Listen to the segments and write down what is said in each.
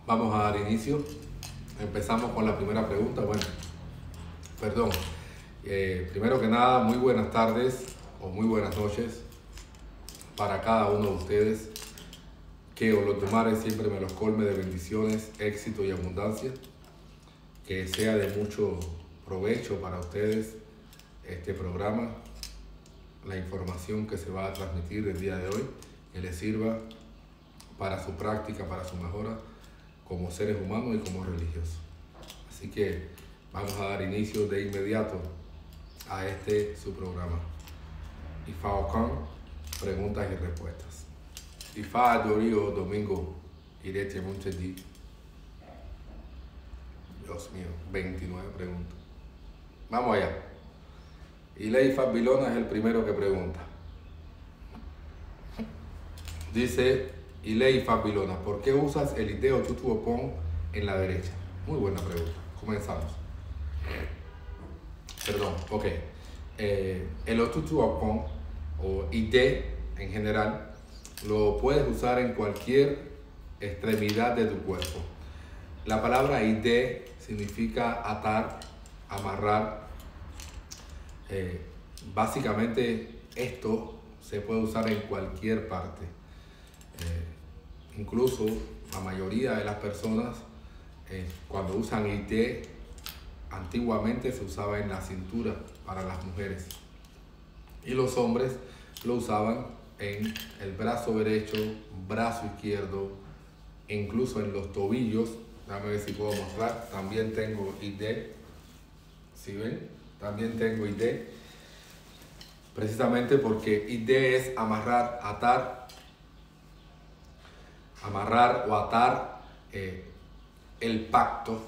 Vamos a dar inicio. Empezamos con la primera pregunta. Perdón. Primero que nada, muy buenas tardes o muy buenas noches para cada uno de ustedes. Que Olodumare siempre me los colme de bendiciones, éxito y abundancia. Que sea de mucho provecho para ustedes este programa, la información que se va a transmitir el día de hoy, que les sirva para su práctica, para su mejora como seres humanos y como religiosos. Así que vamos a dar inicio de inmediato a su programa. Ifá preguntas y respuestas. Ifá Dorio Domingo Irete Monchedi. Dios mío, 29 preguntas. Vamos allá. Ilei Fabilona es el primero que pregunta. Dice Ilei Fabilona, ¿por qué usas el ideo tutuopón en la derecha? Muy buena pregunta. Comenzamos. Perdón, ok. El otutuopón o ide en general lo puedes usar en cualquier extremidad de tu cuerpo. La palabra ide significa atar, amarrar. Básicamente esto se puede usar en cualquier parte. Incluso la mayoría de las personas cuando usan ide, antiguamente se usaba en la cintura para las mujeres y los hombres lo usaban en el brazo derecho, brazo izquierdo, incluso en los tobillos. Déjame ver si puedo mostrar. También tengo ide. ¿Sí ven? También tengo ide. Precisamente porque ide es amarrar, atar. Amarrar o atar el pacto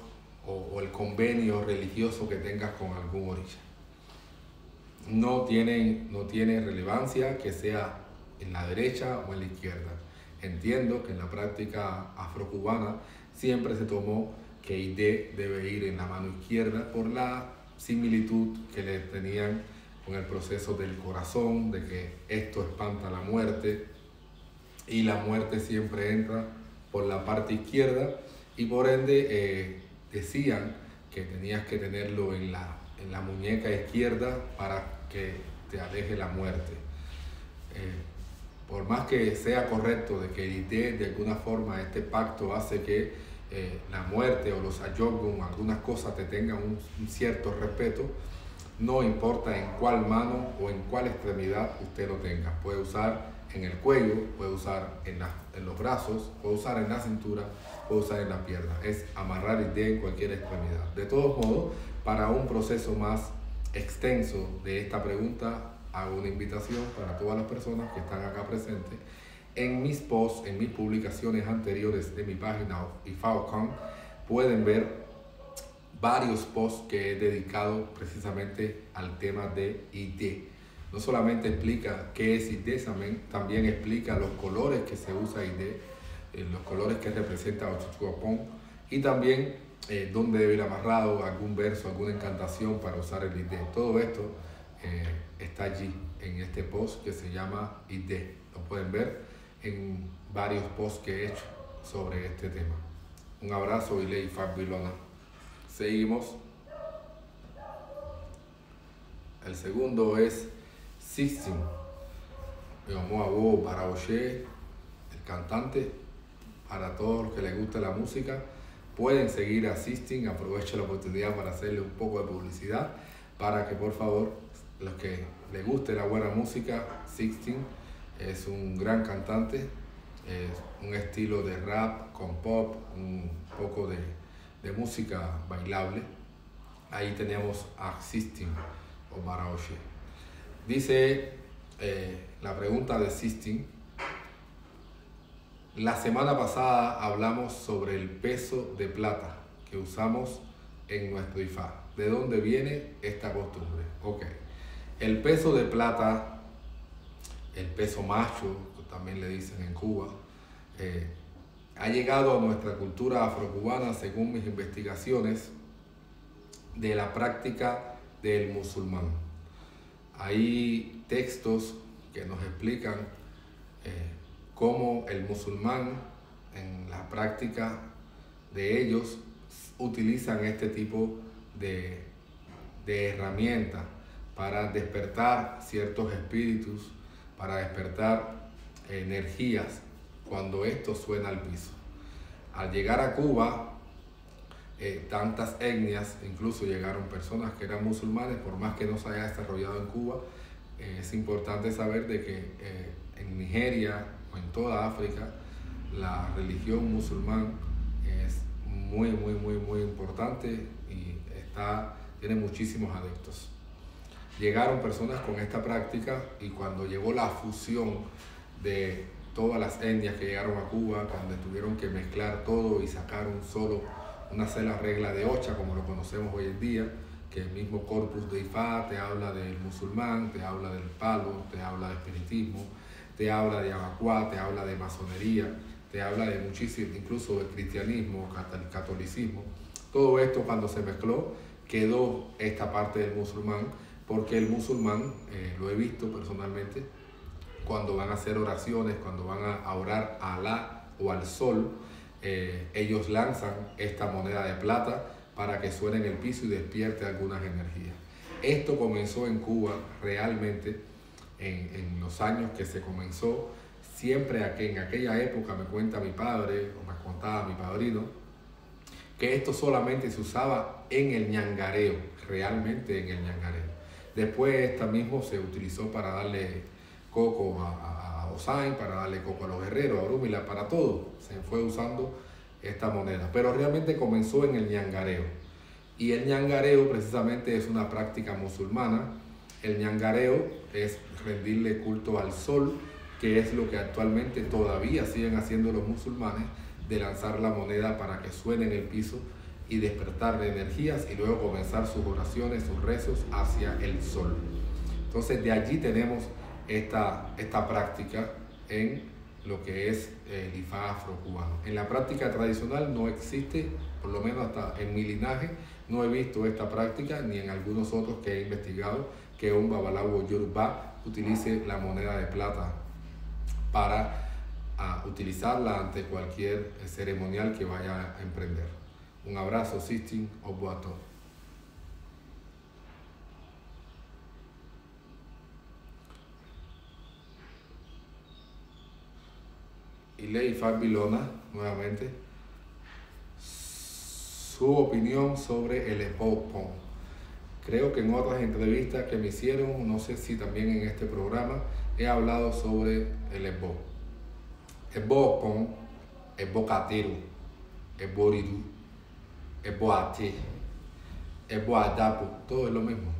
o el convenio religioso que tengas con algún orisha. No tiene relevancia que sea en la derecha o en la izquierda. Entiendo que en la práctica afrocubana siempre se tomó que ide debe ir en la mano izquierda por la similitud que le tenían con el proceso del corazón, de que esto espanta la muerte y la muerte siempre entra por la parte izquierda y por ende decían que tenías que tenerlo en la muñeca izquierda para que te aleje la muerte. Por más que sea correcto de que de alguna forma este pacto hace que la muerte o los ayogun, algunas cosas te tengan un cierto respeto, no importa en cuál mano o en cuál extremidad usted lo tenga. Puede usar en el cuello, puede usar en los brazos, puede usar en la cintura, puede usar en la pierna. Es amarrar ide en cualquier extremidad. De todos modos, para un proceso más extenso de esta pregunta, hago una invitación para todas las personas que están acá presentes. En mis posts, en mis publicaciones anteriores de mi página Ifá.com, pueden ver varios posts que he dedicado precisamente al tema de ide. No solamente explica qué es ide, también explica los colores que se usa ide, los colores que representa Ochuchuapón y también dónde debe ir amarrado, algún verso, alguna encantación para usar el ide. Todo esto está allí en este post que se llama ide. Lo pueden ver en varios posts que he hecho sobre este tema. Un abrazo, Ilei Fabilona. Seguimos. El segundo es Sistim. Baraoche, el cantante. Para todos los que les gusta la música, pueden seguir a Sistim. Aprovecho la oportunidad para hacerle un poco de publicidad para que por favor los que les guste la buena música, Sistim es un gran cantante, es un estilo de rap con pop, un poco de música bailable. Ahí tenemos a Sistim o Baraoche. Dice la pregunta de Sistim: la semana pasada hablamos sobre el peso de plata que usamos en nuestro Ifá. ¿De dónde viene esta costumbre? Ok. El peso de plata, el peso macho, también le dicen en Cuba, ha llegado a nuestra cultura afrocubana, según mis investigaciones, de la práctica del musulmán. Hay textos que nos explican cómo el musulmán en la práctica de ellos utilizan este tipo de herramientas para despertar ciertos espíritus, para despertar energías cuando esto suena al piso. Al llegar a Cuba, tantas etnias, incluso llegaron personas que eran musulmanes, por más que no se haya desarrollado en Cuba, es importante saber de que en Nigeria o en toda África la religión musulmán es muy importante y tiene muchísimos adeptos. Llegaron personas con esta práctica y cuando llegó la fusión de todas las etnias que llegaron a Cuba, cuando tuvieron que mezclar todo y sacar una sola regla de Ocha, como lo conocemos hoy en día, que el mismo corpus de Ifá te habla del musulmán, te habla del palo, te habla de espiritismo, te habla de abacuá, te habla de masonería, te habla de muchísimo, incluso de cristianismo, catolicismo. Todo esto cuando se mezcló quedó esta parte del musulmán, porque el musulmán, lo he visto personalmente, cuando van a hacer oraciones, cuando van a orar a Alá o al sol, ellos lanzan esta moneda de plata para que suene en el piso y despierte algunas energías. Esto comenzó en Cuba realmente en los años que se comenzó, siempre en aquella época me cuenta mi padre o me contaba mi padrino, que esto solamente se usaba en el ñangareo, realmente en el ñangareo. Después esta mismo se utilizó para darle coco a Osain, para darle coco a los guerreros, a Orúmila, para todo. Se fue usando esta moneda, pero realmente comenzó en el ñangareo. Y el ñangareo precisamente es una práctica musulmana. El ñangareo es rendirle culto al sol, que es lo que actualmente todavía siguen haciendo los musulmanes, de lanzar la moneda para que suene en el piso y despertar de energías y luego comenzar sus oraciones, sus rezos hacia el sol. Entonces de allí tenemos esta práctica en lo que es el Ifá afrocubano. En la práctica tradicional no existe, por lo menos hasta en mi linaje, no he visto esta práctica, ni en algunos otros que he investigado, que un babalawo yorubá utilice la moneda de plata para utilizarla ante cualquier ceremonial que vaya a emprender. Un abrazo, Sistine Obuato. Y Ley Fabilona, nuevamente, su opinión sobre el Ebopon. Creo que en otras entrevistas que me hicieron, no sé si también en este programa, he hablado sobre el Ebo. Ebopon, Ebocatero, Eboriru, Eboate, Eboadapo, todo es lo mismo.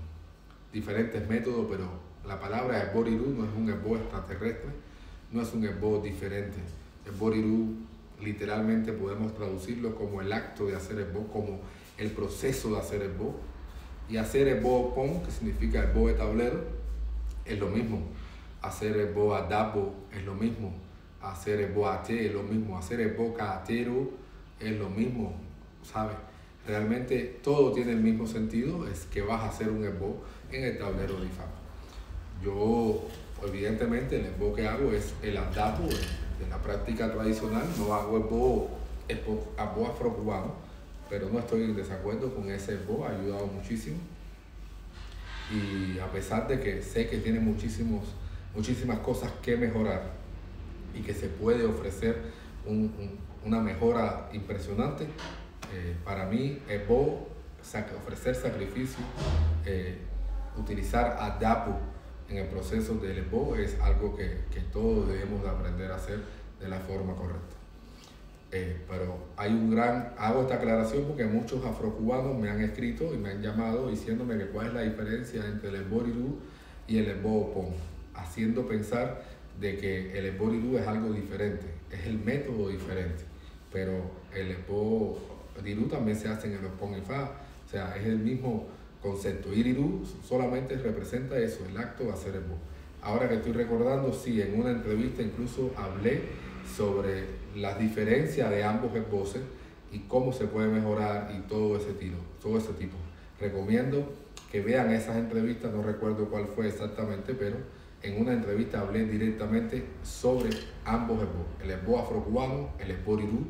Diferentes métodos, pero la palabra Eboriru no es un Ebo extraterrestre, no es un Ebo diferente. Eboriru literalmente podemos traducirlo como el acto de hacer Ebo, como el proceso de hacer Ebo. Y hacer Ebopon, que significa Ebo de tablero, es lo mismo. Hacer Eboadapo es lo mismo. Hacer Eboate es lo mismo. Hacer Ebocatero es lo mismo, ¿sabes? Realmente todo tiene el mismo sentido, es que vas a hacer un Ebo en el tablero de Ifá. Yo, evidentemente, el Ebo que hago es el Adapo de la práctica tradicional, no hago Ebo afrocubano, pero no estoy en desacuerdo con ese Ebo, ha ayudado muchísimo. Y a pesar de que sé que tiene muchísimas cosas que mejorar y que se puede ofrecer una mejora impresionante, para mí Ebo, ofrecer sacrificio, utilizar Adapo en el proceso del Ebo es algo que todos debemos de aprender a hacer de la forma correcta. Pero hago esta aclaración porque muchos afrocubanos me han escrito y me han llamado diciéndome que cuál es la diferencia entre el Eboriru y el Ebopon, haciendo pensar de que el Eboriru es algo diferente, es el método diferente, pero el Eboriru también se hace en el Opon Ifá, o sea, es el mismo concepto. Iriru solamente representa eso, el acto de hacer Ebo. Ahora que estoy recordando, sí, en una entrevista incluso hablé sobre las diferencias de ambos esbozes y cómo se puede mejorar y todo ese tipo. Recomiendo que vean esas entrevistas, no recuerdo cuál fue exactamente, pero en una entrevista hablé directamente sobre ambos esbozes, el esboz afrocubano, el esboriru,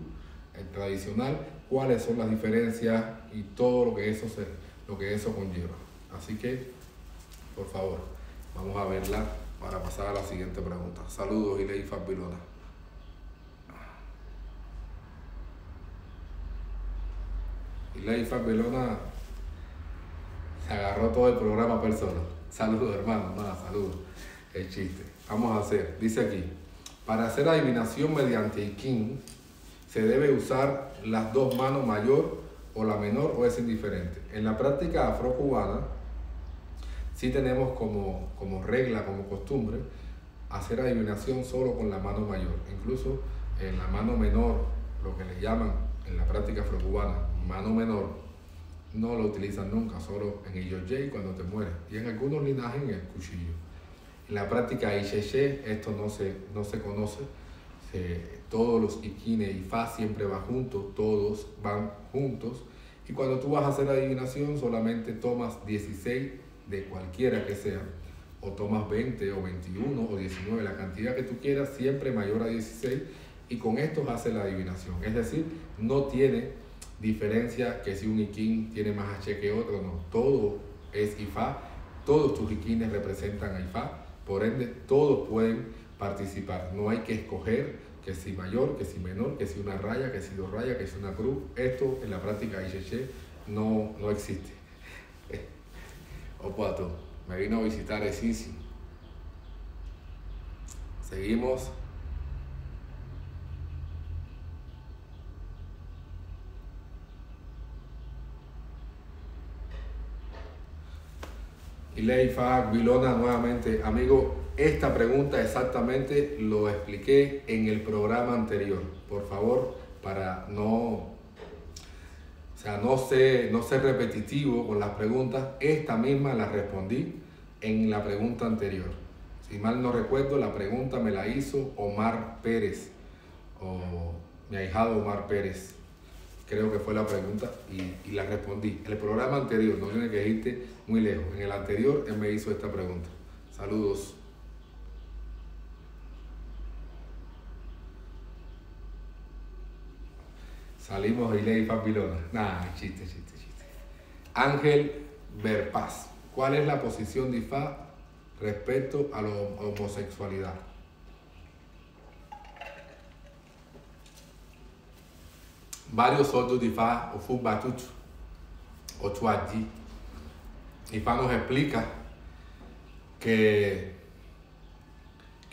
el tradicional, cuáles son las diferencias y todo lo que eso conlleva. Así que, por favor, vamos a verla para pasar a la siguiente pregunta. Saludos, Ileifa Vilona. Ileifa Vilona se agarró todo el programa persona. Saludos, hermano. Nada, saludos. El chiste. Vamos a hacer, dice aquí, para hacer adivinación mediante Ikin, ¿se debe usar las dos manos mayor o la menor o es indiferente? En la práctica afrocubana sí tenemos como regla, como costumbre, hacer adivinación solo con la mano mayor. Incluso en la mano menor, lo que le llaman en la práctica afrocubana mano menor, no lo utilizan nunca, solo en el Yojei cuando te mueres y en algunos linajes en el cuchillo. En la práctica Icheche esto no se conoce. Todos los Ikine y Fa siempre van juntos, todos van juntos. Y cuando tú vas a hacer adivinación solamente tomas 16 de cualquiera que sea. O tomas 20 o 21 o 19, la cantidad que tú quieras, siempre mayor a 16. Y con esto haces la adivinación. Es decir, no tiene diferencia que si un Ikin tiene más H que otro, no. Todo es Ifá, todos tus Ikines representan a Ifá. Por ende, todos pueden participar. No hay que escoger que si mayor, que si menor, que si una raya, que si dos rayas, que si una cruz. Esto en la práctica Icheche no existe. Opato, me vino a visitar el Sisi. Seguimos. Ileifa Vilona nuevamente, amigo, esta pregunta exactamente lo expliqué en el programa anterior. Por favor, para no ser repetitivo con las preguntas, esta misma la respondí en la pregunta anterior. Si mal no recuerdo, la pregunta me la hizo Omar Pérez, o mi ahijado Omar Pérez. Creo que fue la pregunta y la respondí. El programa anterior, no tiene que irte muy lejos. En el anterior él me hizo esta pregunta. Saludos. Salimos de Ileifa Vilona. Nah, chiste. Ángel Verpaz. ¿Cuál es la posición de Ifá respecto a la homosexualidad? Varios otros de Ifá o Fubatuchu o Chuaji. Ifá nos explica que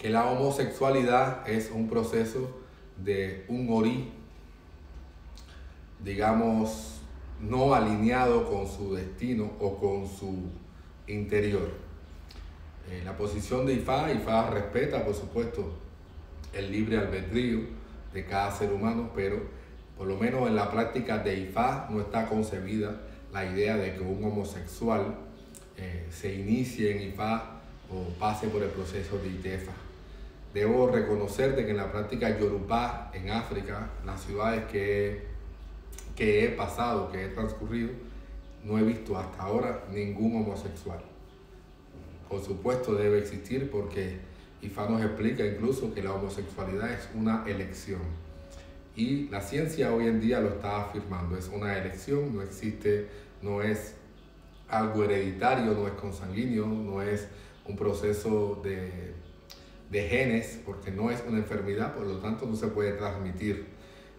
la homosexualidad es un proceso de un orí, digamos, no alineado con su destino o con su interior. La posición de Ifá respeta, por supuesto, el libre albedrío de cada ser humano, pero por lo menos en la práctica de Ifá no está concebida la idea de que un homosexual se inicie en Ifá o pase por el proceso de Itefa. Debo reconocer que en la práctica Yorubá en África, las ciudades que he pasado, que he transcurrido, no he visto hasta ahora ningún homosexual. Por supuesto debe existir porque Ifá nos explica incluso que la homosexualidad es una elección. Y la ciencia hoy en día lo está afirmando, es una elección, no existe, no es algo hereditario, no es consanguíneo, no es un proceso de genes, porque no es una enfermedad, por lo tanto no se puede transmitir,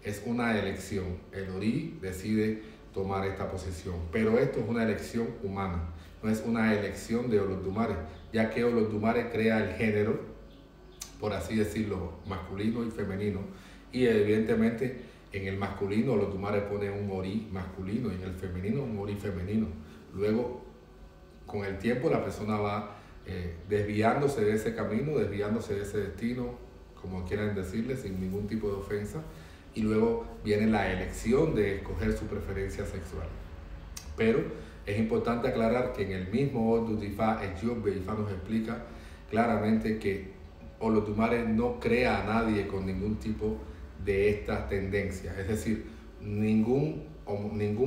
es una elección. El Orí decide tomar esta posición, pero esto es una elección humana, no es una elección de Olodumare, ya que Olodumare crea el género, por así decirlo, masculino y femenino. Y evidentemente en el masculino Olodumare pone un orí masculino y en el femenino un orí femenino. Luego, con el tiempo, la persona va desviándose de ese camino, desviándose de ese destino, como quieran decirle, sin ningún tipo de ofensa. Y luego viene la elección de escoger su preferencia sexual. Pero es importante aclarar que en el mismo Ordu de Ifá, el Yobbe Ifá nos explica claramente que Olodumare no crea a nadie con ningún tipo de estas tendencias, es decir, ningún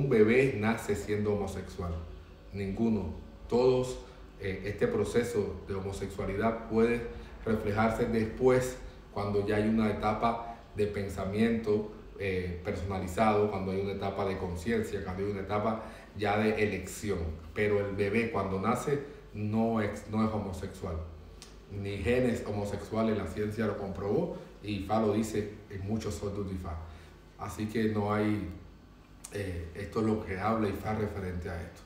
bebé nace siendo homosexual, ninguno. Todos, este proceso de homosexualidad puede reflejarse después, cuando ya hay una etapa de pensamiento personalizado, cuando hay una etapa de conciencia, cuando hay una etapa ya de elección. Pero el bebé cuando nace no es homosexual. Ni genes homosexuales, la ciencia lo comprobó y IFA lo dice en muchos otros de IFA. Así que no hay, esto es lo que habla IFA referente a esto.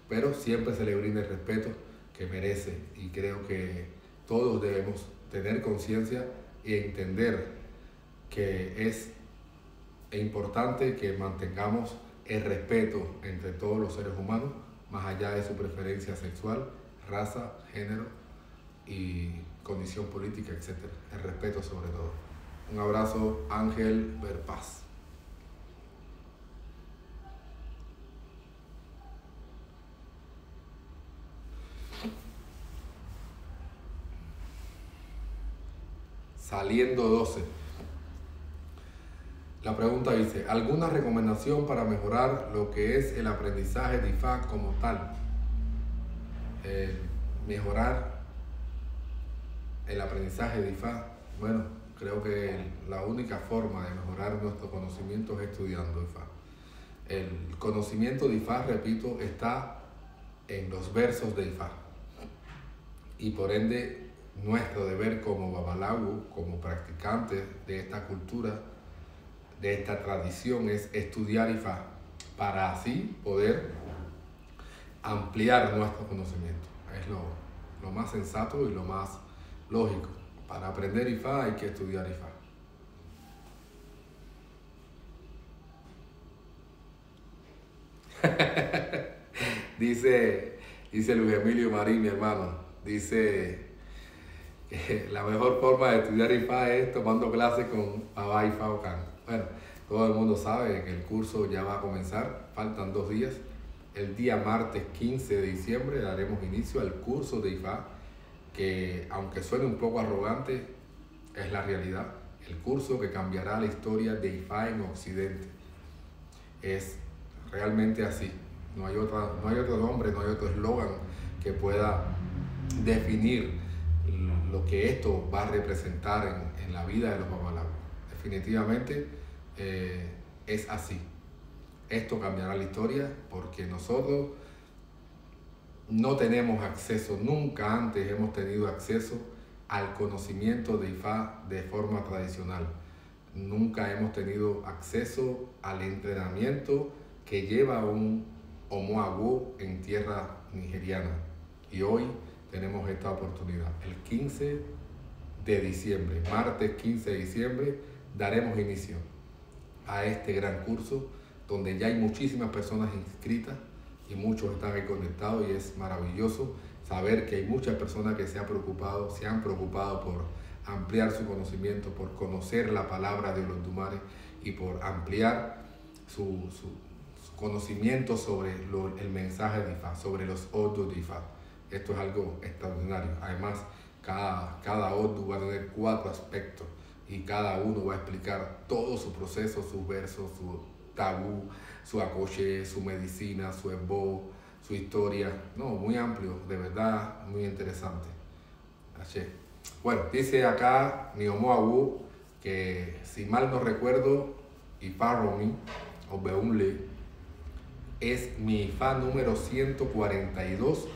Pero siempre se le brinda el respeto que merece y creo que todos debemos tener conciencia y entender que es importante que mantengamos el respeto entre todos los seres humanos, más allá de su preferencia sexual, raza, género y condición política, etc. El respeto sobre todo. Un abrazo, Ángel Verpaz. Saliendo 12. La pregunta dice, ¿alguna recomendación para mejorar lo que es el aprendizaje de IFA como tal? Mejorar el aprendizaje de IFA. Bueno, creo que la única forma de mejorar nuestro conocimiento es estudiando IFA. El conocimiento de IFA, repito, está en los versos de IFA. Y por ende, nuestro deber como babalagu, como practicantes de esta cultura, de esta tradición, es estudiar IFA para así poder ampliar nuestro conocimiento. Es lo más sensato y lo más lógico. Para aprender IFA hay que estudiar IFA. dice Luis Emilio Marín, mi hermano, dice que la mejor forma de estudiar IFA es tomando clases con Baba IFA Ocan. Bueno, todo el mundo sabe que el curso ya va a comenzar, faltan 2 días. El día martes 15 de diciembre daremos inicio al curso de IFA, que aunque suene un poco arrogante, es la realidad. El curso que cambiará la historia de IFA en Occidente. Es realmente así. No hay otro nombre, no hay otro eslogan que pueda definir lo que esto va a representar en la vida de los babalagu. Definitivamente es así. Esto cambiará la historia porque nosotros no tenemos acceso, nunca antes hemos tenido acceso al conocimiento de IFA de forma tradicional. Nunca hemos tenido acceso al entrenamiento que lleva un Omoagú en tierra nigeriana. Y hoy tenemos esta oportunidad. El 15 de diciembre, martes 15 de diciembre, daremos inicio a este gran curso donde ya hay muchísimas personas inscritas y muchos están ahí conectados y es maravilloso saber que hay muchas personas que se han preocupado por ampliar su conocimiento, por conocer la palabra de los Dumares y por ampliar su conocimiento sobre el mensaje de IFA, sobre los Odus de IFA. Esto es algo extraordinario. Además, cada Odu va a tener 4 aspectos y cada uno va a explicar todo su proceso, sus versos, su tabú, su acoche, su medicina, su embo, su historia. No, muy amplio, de verdad, muy interesante. Así. Bueno, dice acá Niomoabu que si mal no recuerdo, IFA Romi o Beunle es mi IFA número 142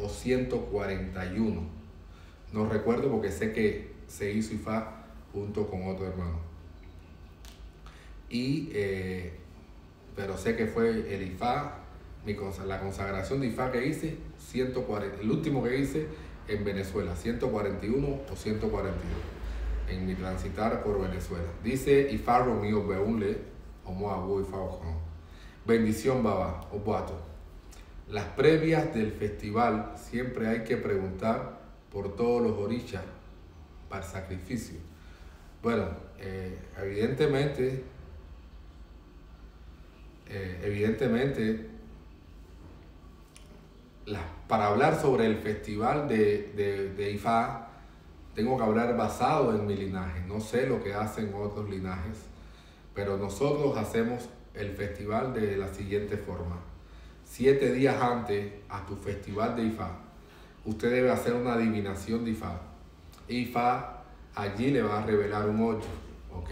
o 141. No recuerdo porque sé que se hizo IFA junto con otro hermano. Pero sé que fue el IFA, la consagración de IFA que hice, 140, el último que hice en Venezuela, 141 o 142, en mi transitar por Venezuela. Dice IFA Romeo Beunle, Omoabu IFA Ojan. Bendición Baba, Obuato. Las previas del festival siempre hay que preguntar por todos los orishas para sacrificio. Bueno, evidentemente, para hablar sobre el festival de IFA, tengo que hablar basado en mi linaje. No sé lo que hacen otros linajes, pero nosotros hacemos el festival de la siguiente forma. 7 días antes a tu festival de IFA, usted debe hacer una adivinación de IFA. IFA allí le va a revelar un 8, ¿ok?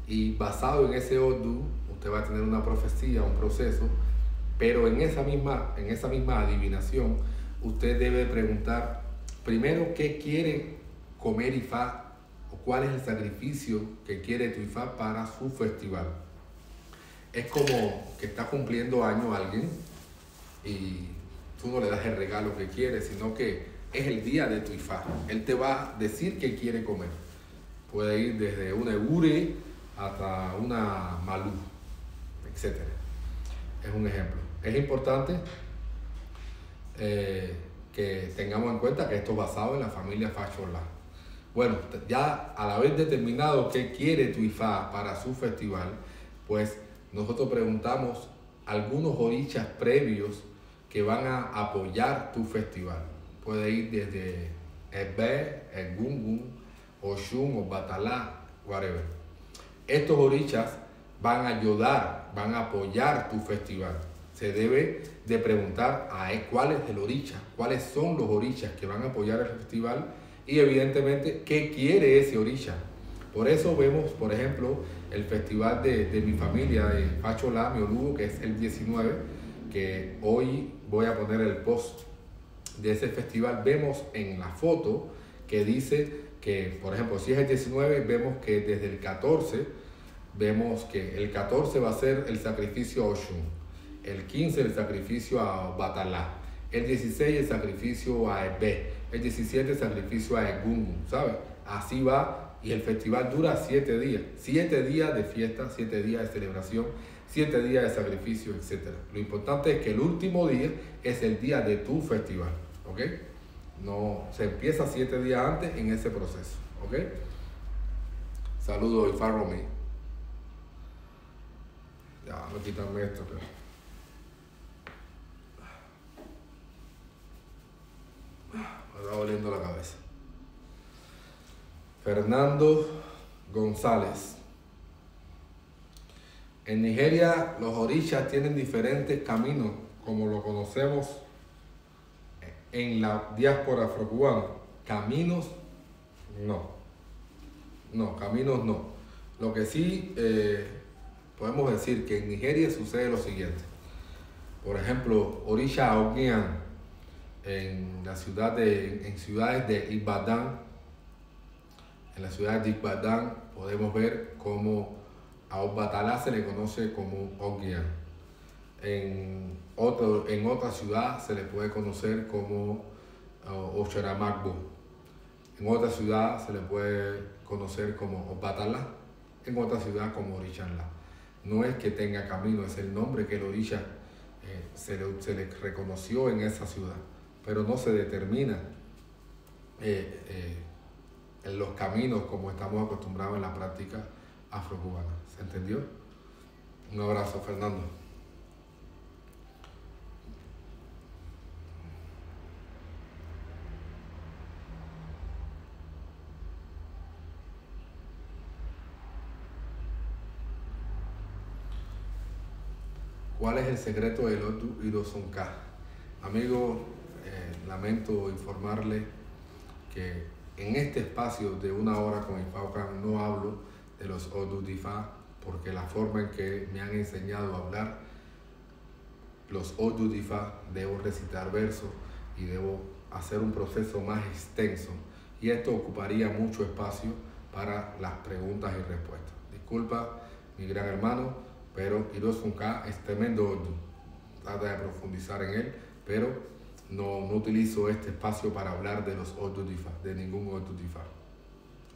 y basado en ese Odu, usted va a tener una profecía, un proceso, pero en esa misma adivinación, usted debe preguntar primero qué quiere comer Ifá o cuál es el sacrificio que quiere tu Ifá para su festival. Es como que está cumpliendo año alguien y tú no le das el regalo que quiere, sino que es el día de tu Ifá. Él te va a decir qué quiere comer. Puede ir desde una egure hasta una malú, etc. Es un ejemplo. Es importante que tengamos en cuenta que esto es basado en la familia Facholá. Bueno, ya al haber determinado qué quiere tu Ifá para su festival, pues nosotros preguntamos algunos orichas previos que van a apoyar tu festival. Puede ir desde Ebe, el Gungun, Oshun o Batalá, whatever. Estos orichas van a ayudar, van a apoyar tu festival. Se debe de preguntar a cuál es el oricha, cuáles son los orichas que van a apoyar el festival y evidentemente qué quiere ese oricha. Por eso vemos, por ejemplo, el festival de mi familia, de Facholá, mi Olugo, que es el 19, que hoy voy a poner el post de ese festival. Vemos en la foto que dice que, por ejemplo, si es el 19, vemos que desde el 14, vemos que el 14 va a ser el sacrificio a Oshun, el 15 el sacrificio a Batalá, el 16 el sacrificio a Ebe, el 17 el sacrificio a Egungun, ¿sabes? Así va. Y el festival dura 7 días. 7 días de fiesta, 7 días de celebración, 7 días de sacrificio, etc. Lo importante es que el último día es el día de tu festival, ¿ok? No, se empieza 7 días antes en ese proceso, ¿ok? Saludos, Ifá Romy. Ya, no quitarme esto, pero... me está doliendo la cabeza. Fernando González. En Nigeria los orichas tienen diferentes caminos, como lo conocemos en la diáspora afrocubana. Caminos, no. No, caminos no. Lo que sí podemos decir que en Nigeria sucede lo siguiente. Por ejemplo, Orisha Ogian en ciudades de Ibadan. En la ciudad de Ibadan podemos ver cómo a Batalá se le conoce como Ogian. En otra ciudad se le puede conocer como Ocharamagbo. En otra ciudad se le puede conocer como Batalá. En otra ciudad como Orichanla. No es que tenga camino, es el nombre que el Orisha se le reconoció en esa ciudad. Pero no se determina en los caminos como estamos acostumbrados en la práctica afrocubana. ¿Se entendió? Un abrazo, Fernando. ¿Cuál es el secreto del Odu Irosonka? Amigo, lamento informarle que en este espacio de 1 hora con Ifá Ocán no hablo de los Odu de Ifá, porque la forma en que me han enseñado a hablar los Odu de Ifá, debo recitar versos y debo hacer un proceso más extenso. Y esto ocuparía mucho espacio para las preguntas y respuestas. Disculpa, mi gran hermano, pero Irosonka es tremendo Odu. Trata de profundizar en él, pero no utilizo este espacio para hablar de los Odu de Ifá, de ningún Odu de Ifá.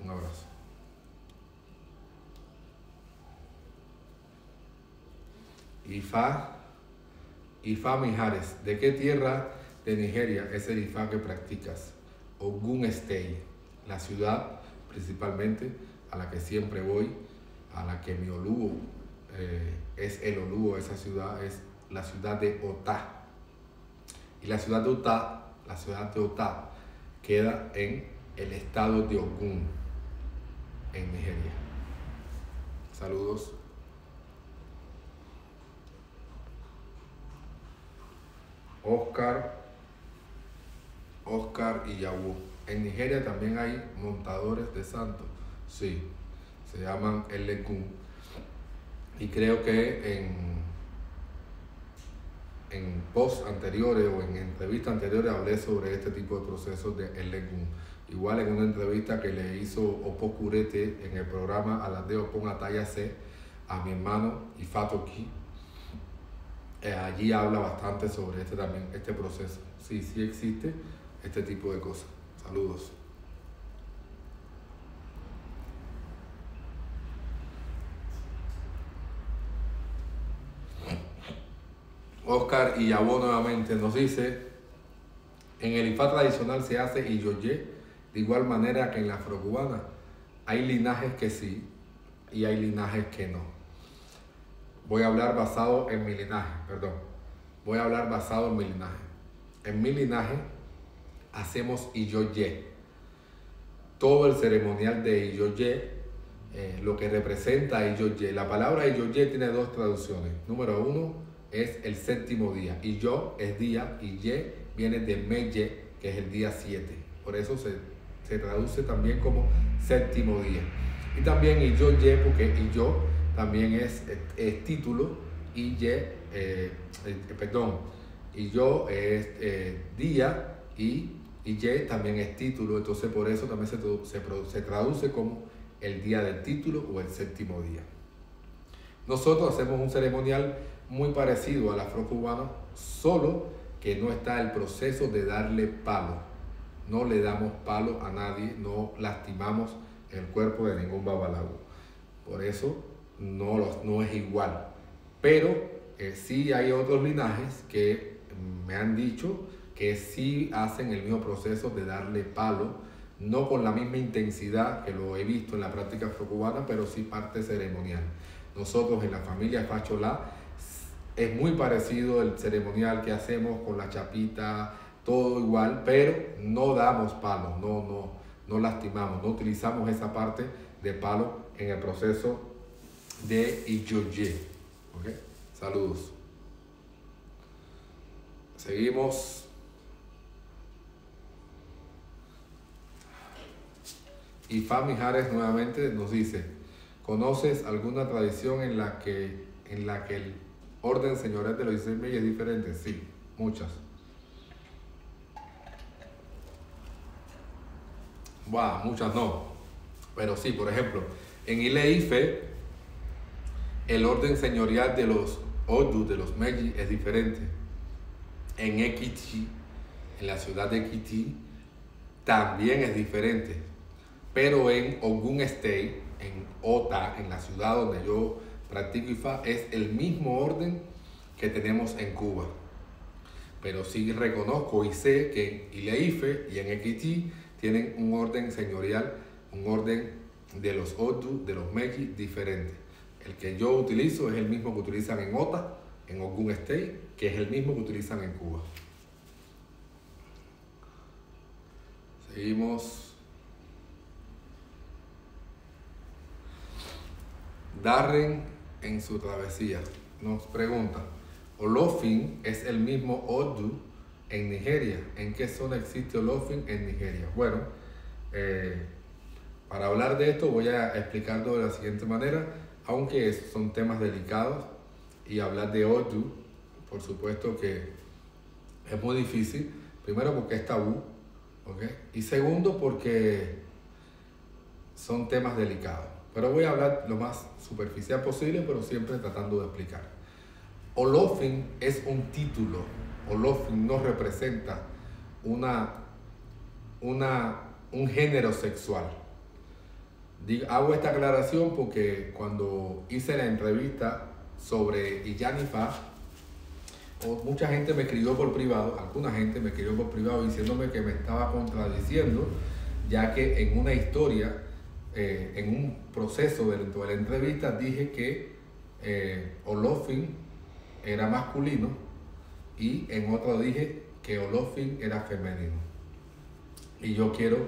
Un abrazo. Ifá Mijares. ¿De qué tierra de Nigeria es el Ifá que practicas? Ogun State, la ciudad principalmente a la que siempre voy, a la que mi Olugo es el Olugo, esa ciudad es la ciudad de Ota. Y la ciudad de Ota queda en el estado de Ogun, en Nigeria. Saludos. Oscar y Yawu. En Nigeria también hay montadores de santos. Sí, se llaman Elekun. Y creo que en posts anteriores o en entrevistas anteriores hablé sobre este tipo de procesos de Elegún. Igual en una entrevista que le hizo Opo Curete en el programa Alandeo con Ataya C a mi hermano Ifato Ki, allí habla bastante sobre este proceso. Sí, sí existe este tipo de cosas. Saludos. Oscar Iyabo nuevamente nos dice: en el Ifá tradicional se hace Iyoye de igual manera que en la afrocubana. Hay linajes que sí y hay linajes que no. Voy a hablar basado en mi linaje, Voy a hablar basado en mi linaje. En mi linaje hacemos Iyoye. Todo el ceremonial de Iyoye, lo que representa Iyoye. La palabra Iyoye tiene dos traducciones. Número uno es el séptimo día. Iyo es día y Ye viene de Meye, que es el día 7. Por eso se traduce también como séptimo día. Y también Iyoye, porque Iyo también es título, y Iyo es día y Ye también es título, entonces por eso también se traduce como el día del título o el séptimo día. Nosotros hacemos un ceremonial muy parecido al afrocubano, solo que no está el proceso de darle palo. No le damos palo a nadie, no lastimamos el cuerpo de ningún babalago. Por eso no es igual. Pero sí hay otros linajes que me han dicho que sí hacen el mismo proceso de darle palo, no con la misma intensidad que lo he visto en la práctica afrocubana, pero sí parte ceremonial. Nosotros en la familia Facholá es muy parecido el ceremonial que hacemos con la chapita, todo igual, pero no damos palo, no lastimamos, no utilizamos esa parte de palo en el proceso de Iyoye. ¿Okay? Saludos. Seguimos. Ifá Mijares nuevamente nos dice: ¿conoces alguna tradición en la que el orden señorial de los 16 Meyes es diferente? Sí, muchas. Wow, muchas no. Pero sí, por ejemplo, en Ile-Ife, el orden señorial de los Odu, de los Meji, es diferente. En Ekiti, en la ciudad de Ekiti, también es diferente. Pero en Ogun State, en Ota, en la ciudad donde yo practico Ifá, es el mismo orden que tenemos en Cuba. Pero sí reconozco y sé que en Ile-Ife y en Ekiti tienen un orden señorial, un orden de los Odu, de los Meji, diferente. El que yo utilizo es el mismo que utilizan en Ota, en Ogun State, que es el mismo que utilizan en Cuba. Seguimos. Darren en su travesía nos pregunta: Olofin es el mismo Odu en Nigeria. ¿En qué zona existe Olofin en Nigeria? Bueno, para hablar de esto voy a explicarlo de la siguiente manera, aunque son temas delicados y hablar de Odu, por supuesto que es muy difícil. Primero porque es tabú, ¿okay? Y segundo porque son temas delicados. Pero voy a hablar lo más superficial posible, pero siempre tratando de explicar. Olofin es un título. Olofin no representa un género sexual. Hago esta aclaración porque cuando hice la entrevista sobre Iyanifá, mucha gente me escribió por privado, alguna gente me escribió por privado diciéndome que me estaba contradiciendo, ya que en una historia, en un proceso dentro de la entrevista, dije que Olofin era masculino y en otro dije que Olofin era femenino. Y yo quiero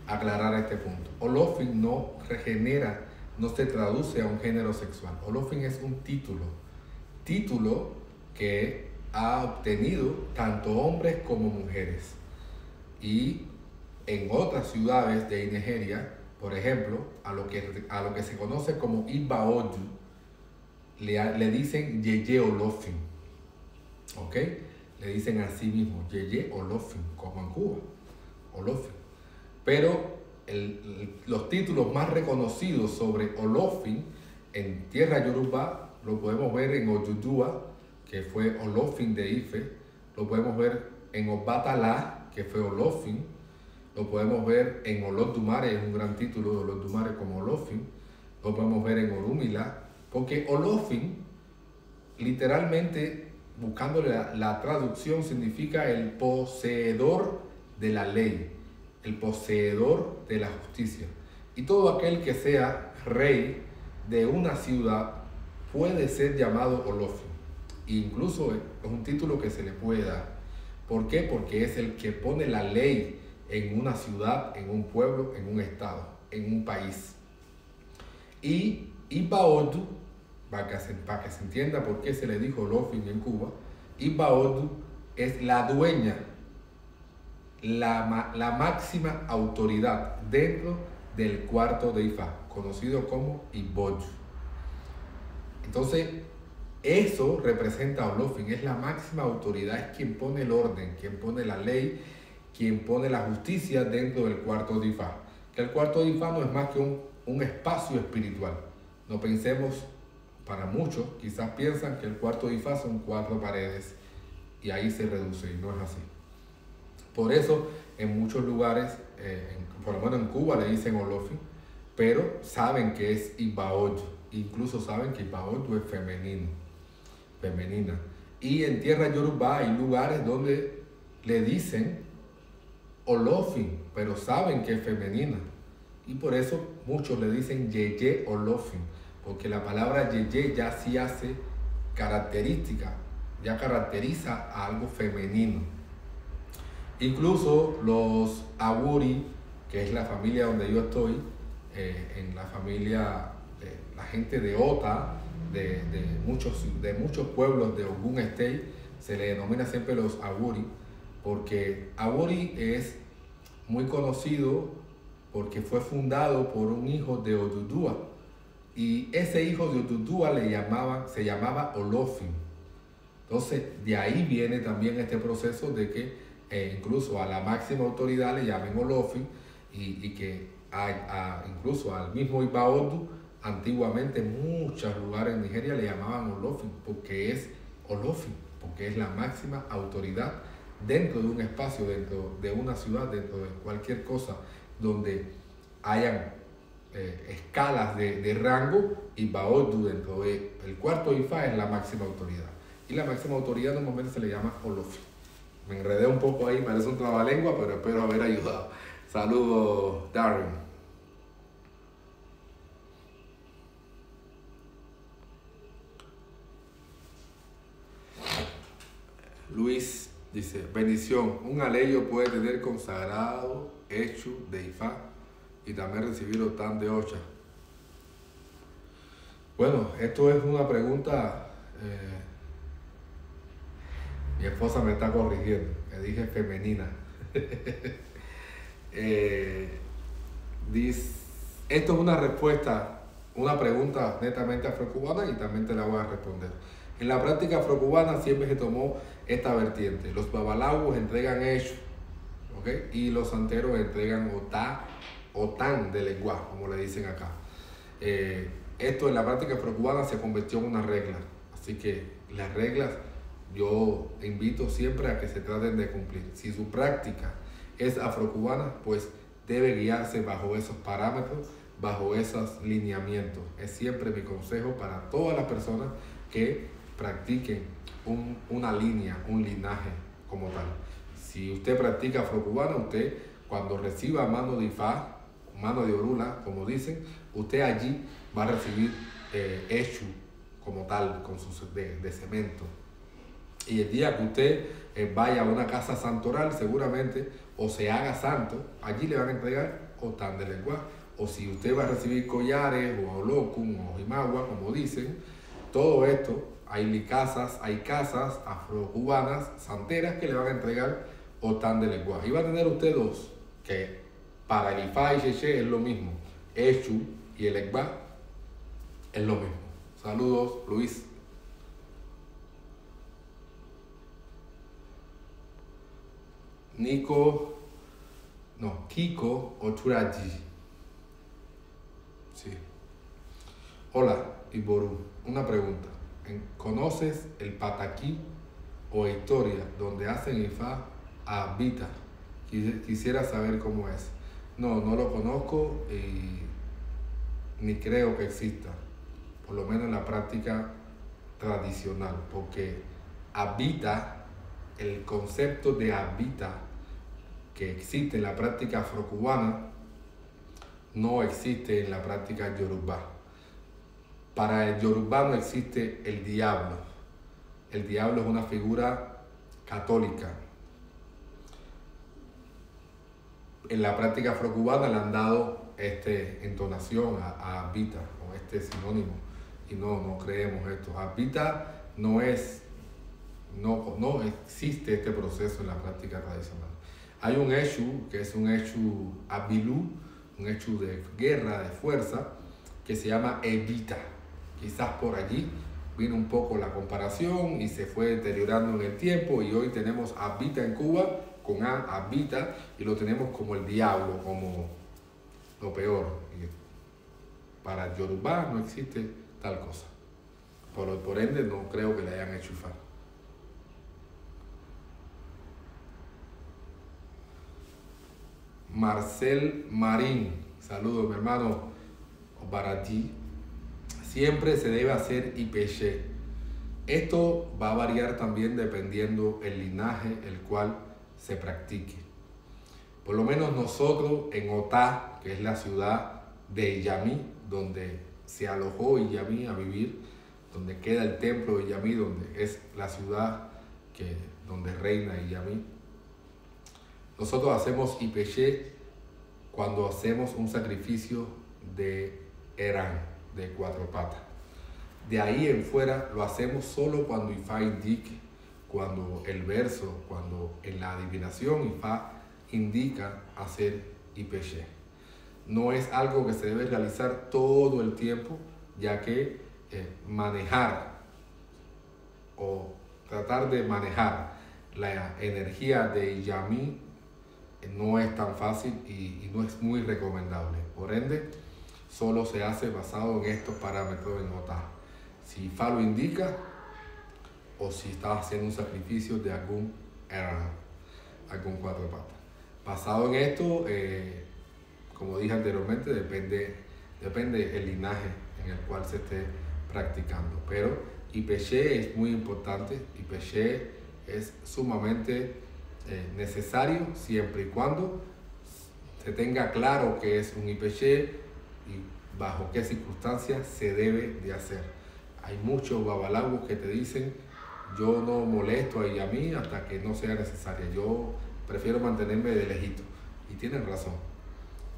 aclarar este punto. Olofin no regenera, no se traduce a un género sexual. Olofin es un título que ha obtenido tanto hombres como mujeres. Y en otras ciudades de Nigeria, por ejemplo, a lo que se conoce como Iba Odu, le dicen Yeye Olofin, ¿ok? Le dicen así mismo, Yeye Olofin, como en Cuba, Olofin. Pero los títulos más reconocidos sobre Olofin en tierra yoruba lo podemos ver en Odudua, que fue Olofin de Ife, lo podemos ver en Obatala, que fue Olofin, lo podemos ver en Olodumare, es un gran título de Olodumare como Olofin, lo podemos ver en Orúmila, porque Olofin, literalmente, buscándole la traducción, significa el poseedor de la ley, el poseedor de la justicia. Y todo aquel que sea rey de una ciudad puede ser llamado Olofin. Incluso es un título que se le puede dar. ¿Por qué? Porque es el que pone la ley en una ciudad, en un pueblo, en un estado, en un país. Y Ibaodu, para que se entienda por qué se le dijo Olofin en Cuba, Ibaodu es la dueña, la máxima autoridad dentro del cuarto de Ifá, conocido como Iboyu. Entonces, eso representa a Olofin, es la máxima autoridad, es quien pone el orden, quien pone la ley, quien pone la justicia dentro del cuarto de Ifá. Que el cuarto de Ifá no es más que un espacio espiritual. No pensemos, para muchos, quizás piensan que el cuarto de Ifá son 4 paredes y ahí se reduce, y no es así. Por eso, en muchos lugares, por lo menos en Cuba le dicen Olofin, pero saben que es Ibaoyu, incluso saben que Ibaoyu es femenina. Y en tierra yoruba hay lugares donde le dicen Olofin, pero saben que es femenina. Y por eso muchos le dicen Yeye Olofin, porque la palabra Yeye ya sí hace característica, ya caracteriza a algo femenino. Incluso los Awuri, que es la familia donde yo estoy, en la familia de la gente de Ota, de muchos pueblos de Ogun State, se le denomina siempre los Awuri, porque Awuri es muy conocido porque fue fundado por un hijo de Odudua, y ese hijo de Odudua se llamaba Olofin. Entonces, de ahí viene también este proceso de que incluso a la máxima autoridad le llamen Olofin, y que incluso al mismo Ibaodu, antiguamente en muchos lugares en Nigeria le llamaban Olofin, porque es Olofin, porque es la máxima autoridad dentro de un espacio, dentro de una ciudad, dentro de cualquier cosa donde hayan escalas de rango. Ibaodu dentro del cuarto Ifá es la máxima autoridad, y la máxima autoridad normalmente se le llama Olofin. Me enredé un poco ahí, parece un trabalengua, pero espero haber ayudado. Saludos, Darren. Luis dice, bendición, un aleyo puede tener consagrado hecho de Ifá y también recibir Otán de Ocha. Bueno, esto es una pregunta, mi esposa me está corrigiendo, me dije femenina. Esto es una respuesta, una pregunta netamente afrocubana, y también te la voy a responder. En la práctica afrocubana siempre se tomó esta vertiente. Los babalawos entregan hecho, ¿okay? Y los santeros entregan otán de lenguaje, como le dicen acá. Esto en la práctica afrocubana se convirtió en una regla. Así que las reglas yo invito siempre a que se traten de cumplir. Si su práctica es afrocubana, pues debe guiarse bajo esos parámetros, bajo esos lineamientos. Es siempre mi consejo para todas las personas que practiquen una línea, un linaje como tal. Si usted practica afrocubana, usted cuando reciba mano de Ifá, mano de Orula, como dicen, usted allí va a recibir hecho como tal, con de cemento. Y el día que usted vaya a una casa santoral, seguramente, o se haga santo, allí le van a entregar otán de lenguaje. O si usted va a recibir collares, o olocum, o jimagua, como dicen, todo esto, hay casas afrocubanas, santeras, que le van a entregar otán de lenguaje. Y va a tener usted dos, que para el Ifá y Cheche es lo mismo. Echu y el Ekba es lo mismo. Saludos, Luis. Kiko Oturaji. Sí. Hola, Iboru. Una pregunta. ¿Conoces el pataquí o historia donde hacen Ifá a Vita? Quisiera saber cómo es. No lo conozco y ni creo que exista, por lo menos en la práctica tradicional, porque habita, el concepto de habita que existe en la práctica afrocubana no existe en la práctica yorubá. Para el yorubá no existe el diablo. El diablo es una figura católica. En la práctica afrocubana le han dado esta entonación a habita o este sinónimo y no creemos esto. Habita no existe este proceso en la práctica tradicional. Hay un Eshu que es un Eshu Abilú, un Eshu de guerra, de fuerza, que se llama Evita. Quizás por allí vino un poco la comparación y se fue deteriorando en el tiempo y hoy tenemos Habita en Cuba con Habita y lo tenemos como el diablo, como lo peor. Para el yorubá no existe tal cosa. Por ende no creo que le hayan hecho Ifá. Marcel Marín, saludos mi hermano Baratí. Siempre se debe hacer IPG. Esto va a variar también dependiendo el linaje el cual se practique. Por lo menos nosotros en Otá, que es la ciudad de Iyamí, donde se alojó Iyamí a vivir, donde queda el templo de Iyamí, donde es la ciudad donde reina Iyamí, nosotros hacemos IPG cuando hacemos un sacrificio de Herán, de 4 patas. De ahí en fuera lo hacemos solo cuando Ifá indique, cuando el verso, cuando en la adivinación Ifá indica hacer IPG. No es algo que se debe realizar todo el tiempo, ya que manejar o tratar de manejar la energía de Iyamí no es tan fácil y no es muy recomendable. Por ende, solo se hace basado en estos parámetros en Otá. Si Ifá lo indica o si estás haciendo un sacrificio de algún 4 patas. Basado en esto, como dije anteriormente, depende el linaje en el cual se esté practicando. Pero IPG es muy importante. IPG es sumamente necesario siempre y cuando se tenga claro que es un IPG y bajo qué circunstancias se debe de hacer. Hay muchos babalawos que te dicen: yo no molesto a Iyamí hasta que no sea necesaria, yo prefiero mantenerme de lejito. Y tienen razón.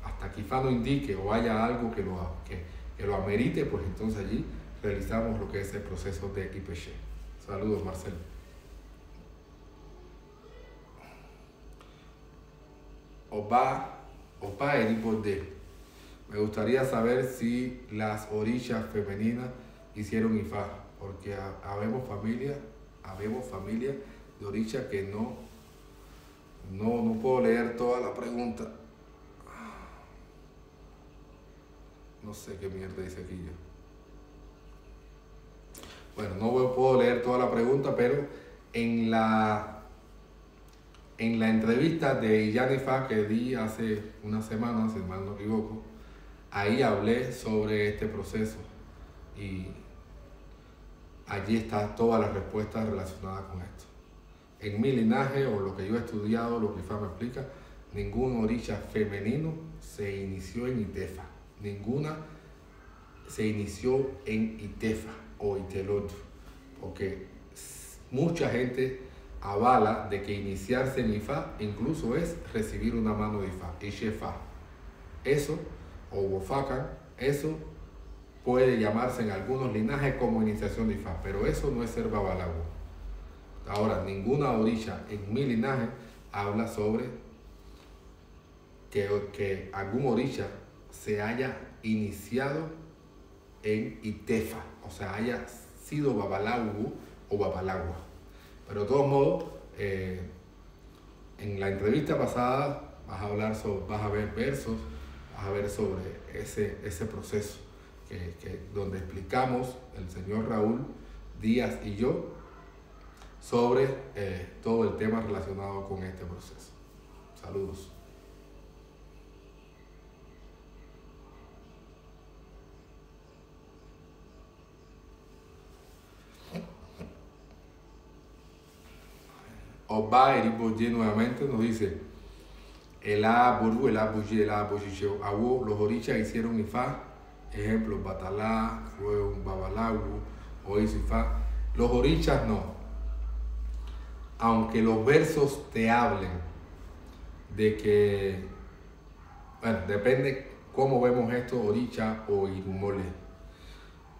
Hasta que Ifá no indique o haya algo que lo amerite, pues entonces allí realizamos lo que es el proceso de IPG. Saludos, Marcelo. Opa Eripode. Me gustaría saber si las orillas femeninas hicieron Ifá, porque habemos familia de orillas que no puedo leer toda la pregunta. No sé qué mierda dice aquí yo. Bueno, no puedo leer toda la pregunta, pero en la entrevista de Iyán Ifá que di hace unas semanas, si mal no equivoco, ahí hablé sobre este proceso y allí están todas las respuestas relacionadas con esto. En mi linaje o lo que yo he estudiado, lo que Ifá me explica, ningún orilla femenino se inició en Itefa. Ninguna se inició en Itefa o Itelotu, porque mucha gente avala de que iniciarse en Ifá incluso es recibir una mano de Ifá, Ishefa. Eso, o Wofakan, eso puede llamarse en algunos linajes como iniciación de Ifá, pero eso no es ser babalago. Ahora, ninguna orilla en mi linaje habla sobre que algún orilla se haya iniciado en Itefa, o sea, haya sido Babalagu o Babalagua. Pero de todos modos, en la entrevista pasada vas a ver versos, vas a ver sobre ese proceso donde explicamos el señor Raúl Díaz y yo sobre todo el tema relacionado con este proceso. Saludos. Oba Eriboye nuevamente nos dice: el Aboru, el Aboye, el Aboyicheo, Awo, los orichas hicieron Ifá, ejemplo, Batalá, fue un Babalagu, o hizo Ifá. Los orichas no. Aunque los versos te hablen de que, bueno, depende cómo vemos esto, oricha o irumole.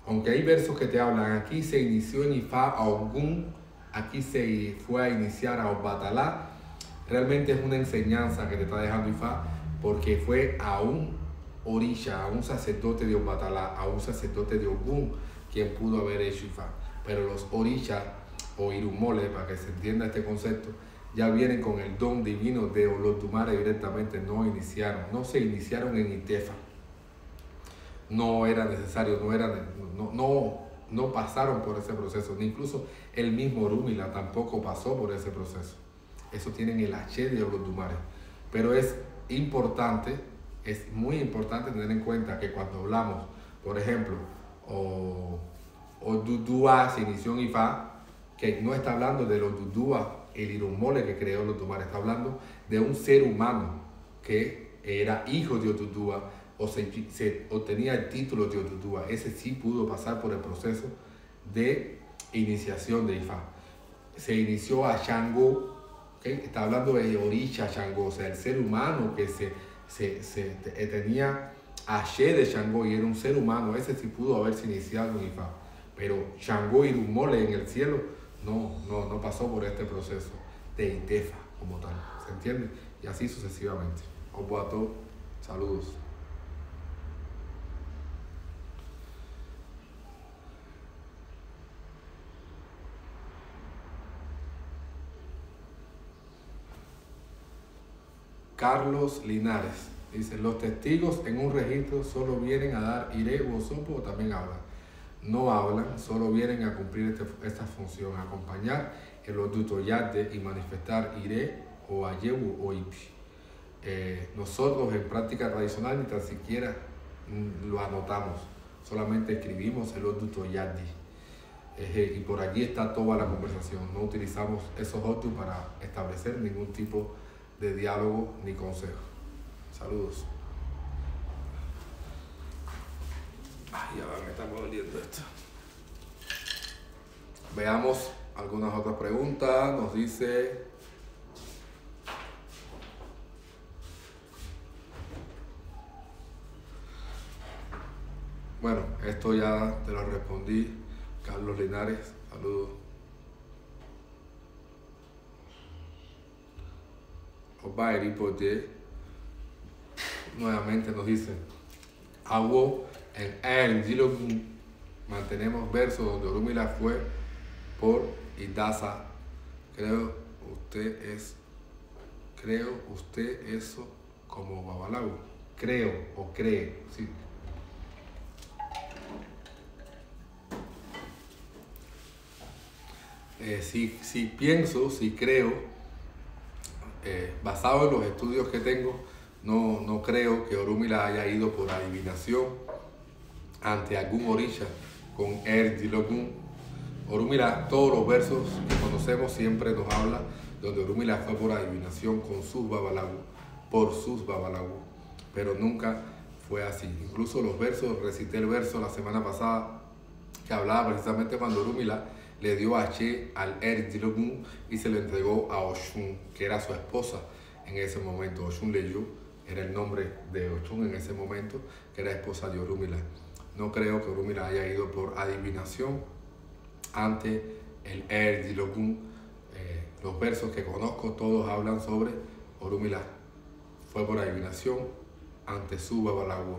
Aunque hay versos que te hablan, aquí se inició en Ifá a Ogún, aquí se fue a iniciar a Obatalá, realmente es una enseñanza que te está dejando Ifá, porque fue a un orisha, a un sacerdote de Obatalá, a un sacerdote de Ogún, quien pudo haber hecho Ifá. Pero los orishas o irumole, para que se entienda este concepto, ya vienen con el don divino de Olodumare directamente, no se iniciaron en Itefa. No era necesario, no pasaron por ese proceso, ni incluso el mismo Orúmila tampoco pasó por ese proceso. Eso tienen el H de Olodumare. Pero es muy importante tener en cuenta que cuando hablamos, por ejemplo, Odudua se inició en Ifá, que no está hablando de Odudua, el irumole que creó Olodumare, está hablando de un ser humano que era hijo de Odudua, o tenía el título de Odudua. Ese sí pudo pasar por el proceso de iniciación de Ifá. Se inició a Shango, ¿okay? Está hablando de Orisha Shango, o sea, el ser humano que tenía Ashe de Shango y era un ser humano. Ese sí pudo haberse iniciado en Ifá. Pero Shango y Rumole en el cielo no pasó por este proceso de Itefa como tal. ¿Se entiende? Y así sucesivamente. Obuato, saludos. Carlos Linares dice: los testigos en un registro solo vienen a dar iré u osopo, o también hablan. No hablan, solo vienen a cumplir esta función, a acompañar el odutoyate y manifestar iré o ayewu o ipi. Nosotros en práctica tradicional ni tan siquiera lo anotamos, solamente escribimos el odutoyate. Y por allí está toda la conversación. No utilizamos esos odu para establecer ningún tipo de diálogo ni consejo. Saludos. Ay, ya me está doliendo esto. Veamos algunas otras preguntas. Nos dice: bueno, esto ya te lo respondí, Carlos Linares. Saludos. Oba Eripoye nuevamente nos dice: Awo en el Dilogun mantenemos versos donde Orúmila fue por Idasa. Creo usted eso como Babalagu. Creo o cree, sí. Si pienso, si creo, basado en los estudios que tengo, no creo que Orúmila haya ido por adivinación ante algún orisha con Dilogun. Orúmila, todos los versos que conocemos siempre nos habla donde Orúmila fue por adivinación con sus Babalagu, por sus Babalagu, pero nunca fue así. Incluso los versos, recité el verso la semana pasada que hablaba precisamente cuando Orúmila le dio a Che al Dilogun y se lo entregó a Oshun, que era su esposa en ese momento. Oshun Leyu era el nombre de Oshun en ese momento, que era esposa de Orúmila. No creo que Orúmila haya ido por adivinación ante el Dilogun. Los versos que conozco todos hablan sobre Orúmila fue por adivinación ante su Babalagu.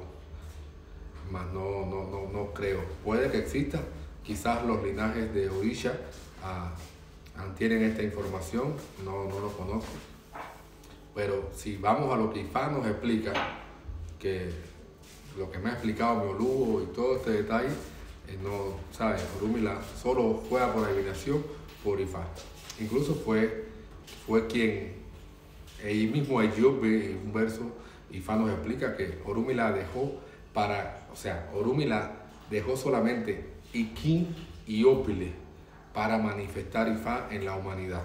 más no creo. Puede que exista, quizás los linajes de Orisha tienen esta información, no lo conozco. Pero si vamos a lo que Ifá nos explica, que lo que me ha explicado mi Oluo y todo este detalle, no, ¿sabes? Orúmila solo juega por adivinación por Ifá. Incluso fue quien, ahí mismo en un verso, Ifá nos explica que Orúmila dejó Orúmila dejó solamente Iquín y Ópile para manifestar Ifá en la humanidad.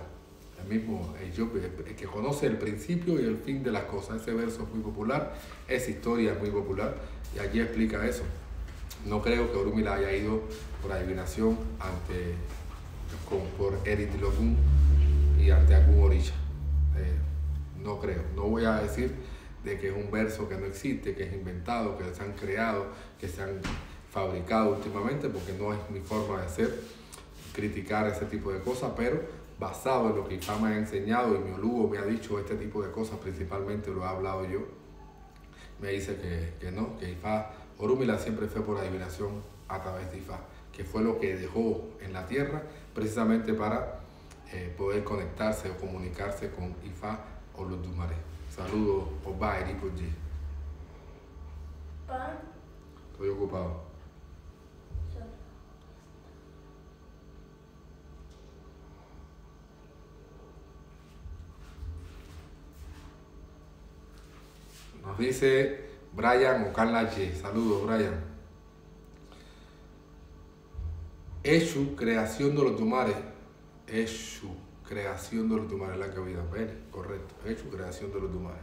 El mismo el que conoce el principio y el fin de las cosas. Ese verso es muy popular, esa historia es muy popular y allí explica eso. No creo que Orúmila haya ido por adivinación por Eritlogun y ante algún Orisha. No creo. No voy a decir de que es un verso que no existe, que es inventado, que se han creado, que se han fabricado últimamente, porque no es mi forma de ser, criticar ese tipo de cosas, pero basado en lo que Ifá me ha enseñado y mi Oluo me ha dicho este tipo de cosas, principalmente lo he hablado yo, me dice que no, que Ifá, Orúmila siempre fue por adivinación a través de Ifá, que fue lo que dejó en la tierra precisamente para poder conectarse o comunicarse con Ifá o los Dumare. Saludos, Oba Eripo G. Estoy ocupado. Nos dice Brian Ocala G. Saludos, Brian. Eshu, creación de los Dumares. Eshu, creación de los Dumares, la cabida. Ven, correcto. Eshu, creación de los Dumares.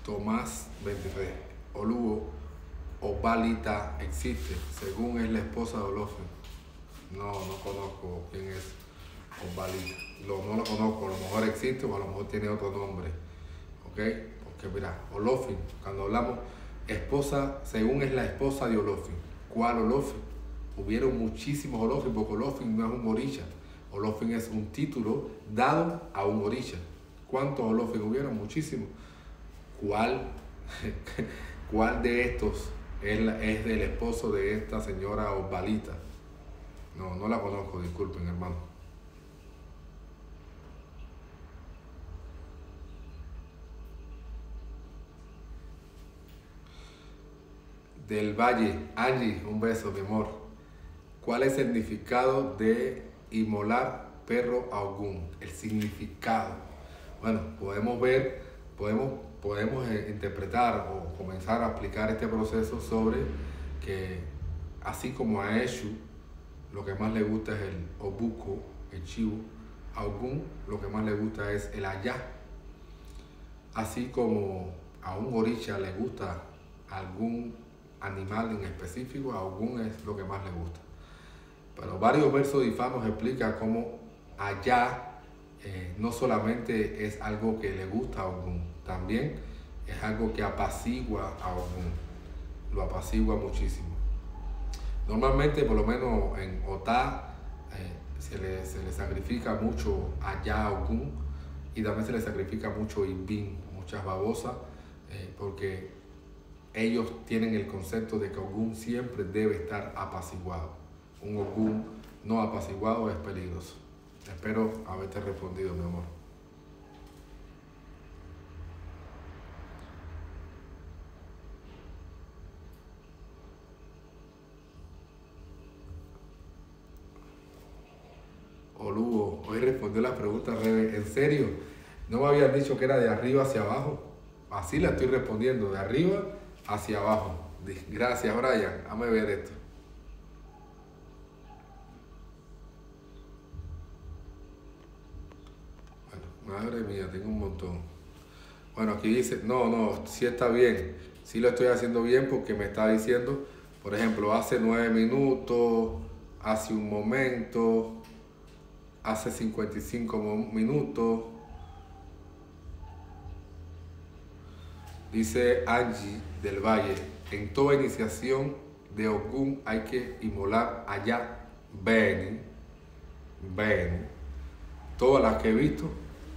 Tomás 23. Oluo Obalita existe, según es la esposa de Olofin. No conozco quién es Obalita. No lo conozco, a lo mejor existe o a lo mejor tiene otro nombre. ¿Ok? Porque mira, Olofin, cuando hablamos esposa, según es la esposa de Olofin. ¿Cuál Olofin? Hubieron muchísimos Olofin, porque Olofin no es un orisha. Olofin es un título dado a un orisha. ¿Cuántos Olofin hubieron? Muchísimos. ¿Cuál de estos es del esposo de esta señora Obalita? No la conozco, disculpen, hermano. Del Valle, Angie, un beso, mi amor. ¿Cuál es el significado de inmolar perro a Ogún? El significado. Bueno, podemos interpretar o comenzar a aplicar este proceso sobre que, así como a Eshu, lo que más le gusta es el Obuco, el chivo, a Ogún lo que más le gusta es el Ayá. Así como a un orisha le gusta algún animal en específico, a Ogún es lo que más le gusta. Pero varios versos de Ifá nos explica cómo Ayá no solamente es algo que le gusta a Ogún, también es algo que apacigua a Ogún, lo apacigua muchísimo. Normalmente, por lo menos en Otá, se le sacrifica mucho Ayá a Ogún y también se le sacrifica mucho Ibín, muchas babosas, porque ellos tienen el concepto de que Ogún siempre debe estar apaciguado. Un Ogún no apaciguado es peligroso. Espero haberte respondido, mi amor. Oluo, hoy respondió la pregunta, Rebe. ¿En serio? ¿No me habían dicho que era de arriba hacia abajo? Así la estoy respondiendo, de arriba hacia abajo. Gracias, Brian. Déjame ver esto. Bueno, madre mía, tengo un montón. Bueno, aquí dice, no, sí está bien. Sí lo estoy haciendo bien porque me está diciendo, por ejemplo, hace 9 minutos, hace un momento, hace 55 minutos. Dice Angie del Valle, en toda iniciación de Ogún hay que inmolar allá. Ven, todas las que he visto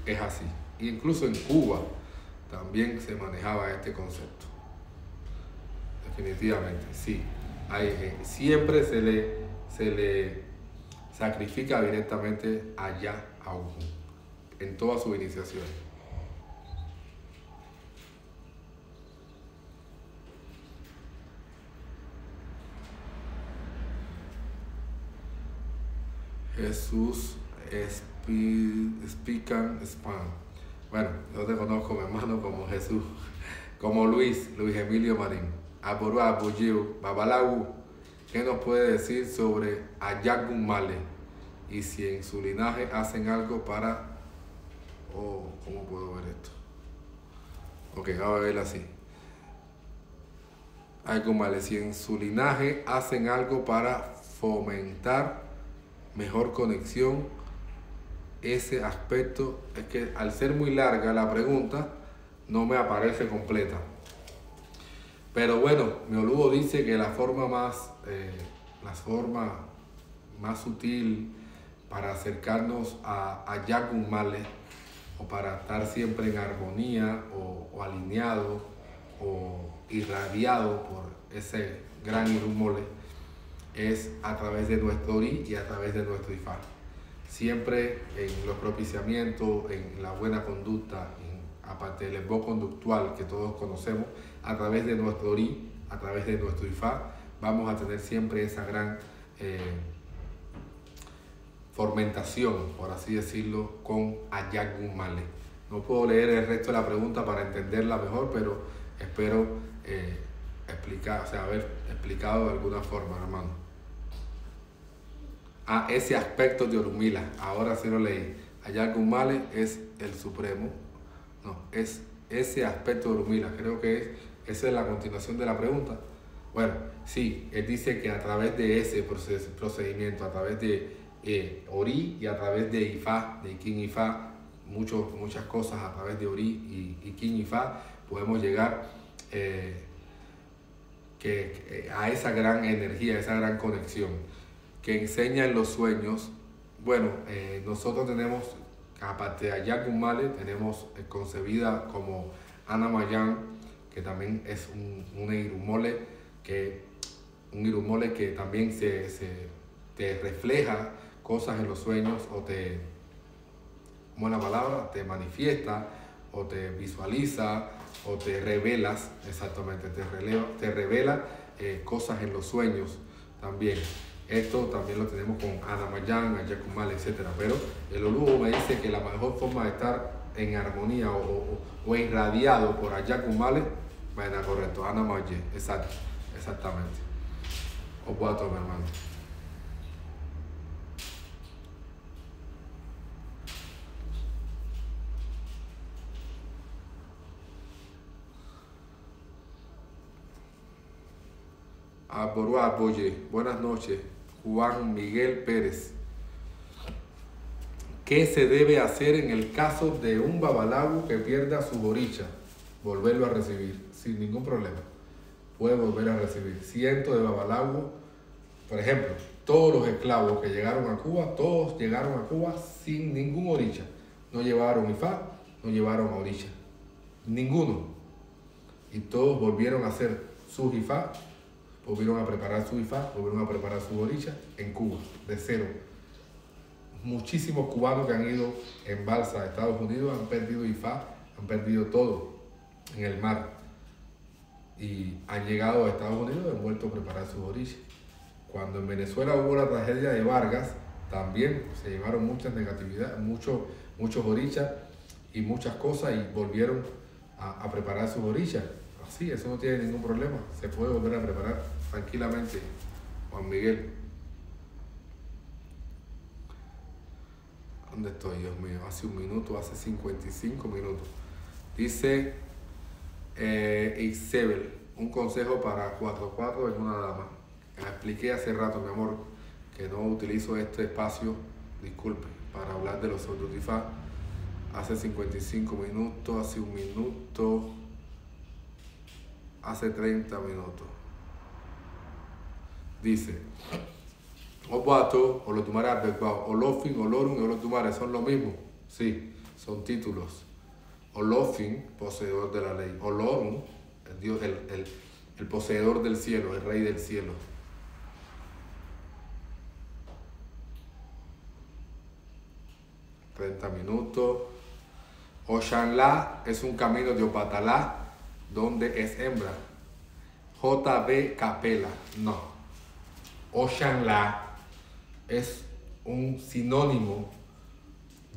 es así. Incluso en Cuba también se manejaba este concepto. Definitivamente, sí. Siempre se le sacrifica directamente allá a Ogún en todas sus iniciaciones. Jesús Spican Spam. Bueno, yo te conozco, mi hermano, como Jesús, como Luis Emilio Marín. Aború Aboyeu, Babalagu, ¿qué nos puede decir sobre Ayagun Male? Y si en su linaje hacen algo para... Oh, ¿cómo puedo ver esto? Ok, vamos a verlo así. Ayagun Male, si en su linaje hacen algo para fomentar mejor conexión, ese aspecto, es que al ser muy larga la pregunta no me aparece completa, pero bueno, mi Oluo dice que la forma más sutil para acercarnos a Ayagun Male, o para estar siempre en armonía o alineado o irradiado por ese gran Irumole, es a través de nuestro Ori y a través de nuestro Ifá. Siempre en los propiciamientos, en la buena conducta, aparte del embo conductual que todos conocemos, a través de nuestro Ori, a través de nuestro Ifá, vamos a tener siempre esa gran formentación, por así decirlo, con Ayagun Male. No puedo leer el resto de la pregunta para entenderla mejor, pero espero haber explicado de alguna forma, hermano. Ese aspecto de Orunmila, ahora sí lo leí. Ayagun Male es el supremo. No, es ese aspecto de Orunmila. Creo que esa es la continuación de la pregunta. Bueno, sí, él dice que a través de ese procedimiento, a través de Ori y a través de Ifá, de Ikin Ifá, muchas cosas a través de Ori y Ikin Ifá, podemos llegar a esa gran energía, a esa gran conexión que enseña en los sueños. Bueno, nosotros tenemos, aparte de Ayagun Male, tenemos concebida como Ana Mayan, que también es un Irumole que también te refleja cosas en los sueños, o ¿cómo es la palabra? Te manifiesta, o te visualiza, o te revelas, exactamente, te revela cosas en los sueños también. Esto también lo tenemos con Ana Mayan, Ayagun Male, etc. Pero el Oluo me dice que la mejor forma de estar en armonía o irradiado por Ayagun Male, bueno, correcto, Ana Mayan, exactamente. Opuato, mi hermano. Buenas noches, Juan Miguel Pérez. ¿Qué se debe hacer en el caso de un babalagu que pierda su boricha? Volverlo a recibir, sin ningún problema. Puede volver a recibir. Cientos de babalagu, por ejemplo, todos los esclavos que llegaron a Cuba, todos llegaron a Cuba sin ningún oricha. No llevaron Ifá, no llevaron a oricha. Ninguno. Y todos volvieron a hacer su Ifá, volvieron a preparar su Ifá, volvieron a preparar su oricha en Cuba, de cero. Muchísimos cubanos que han ido en balsa a Estados Unidos han perdido Ifá, han perdido todo en el mar. Y han llegado a Estados Unidos y han vuelto a preparar sus orillas. Cuando en Venezuela hubo la tragedia de Vargas, también se llevaron muchas negatividades, muchos orillas y muchas cosas, y volvieron a preparar sus orillas. Así, eso no tiene ningún problema. Se puede volver a preparar tranquilamente, Juan Miguel. ¿Dónde estoy, Dios mío? Hace un minuto, hace 55 minutos. Dice Isabel, un consejo para 4-4 en una dama. Expliqué hace rato, mi amor, que no utilizo este espacio, disculpe, para hablar de los Ifá. Hace 55 minutos, hace un minuto, hace 30 minutos. dice, Obato, Olotumare Abegbao, Olofin, Olorun y Olotumare son lo mismo. Sí, son títulos. Olofin, poseedor de la ley. Olorun, el, Dios, el poseedor del cielo, el rey del cielo. ...30 minutos... Oshanla es un camino de Obatalá... ...donde es hembra. JB Capela, no. Oshanla es un sinónimo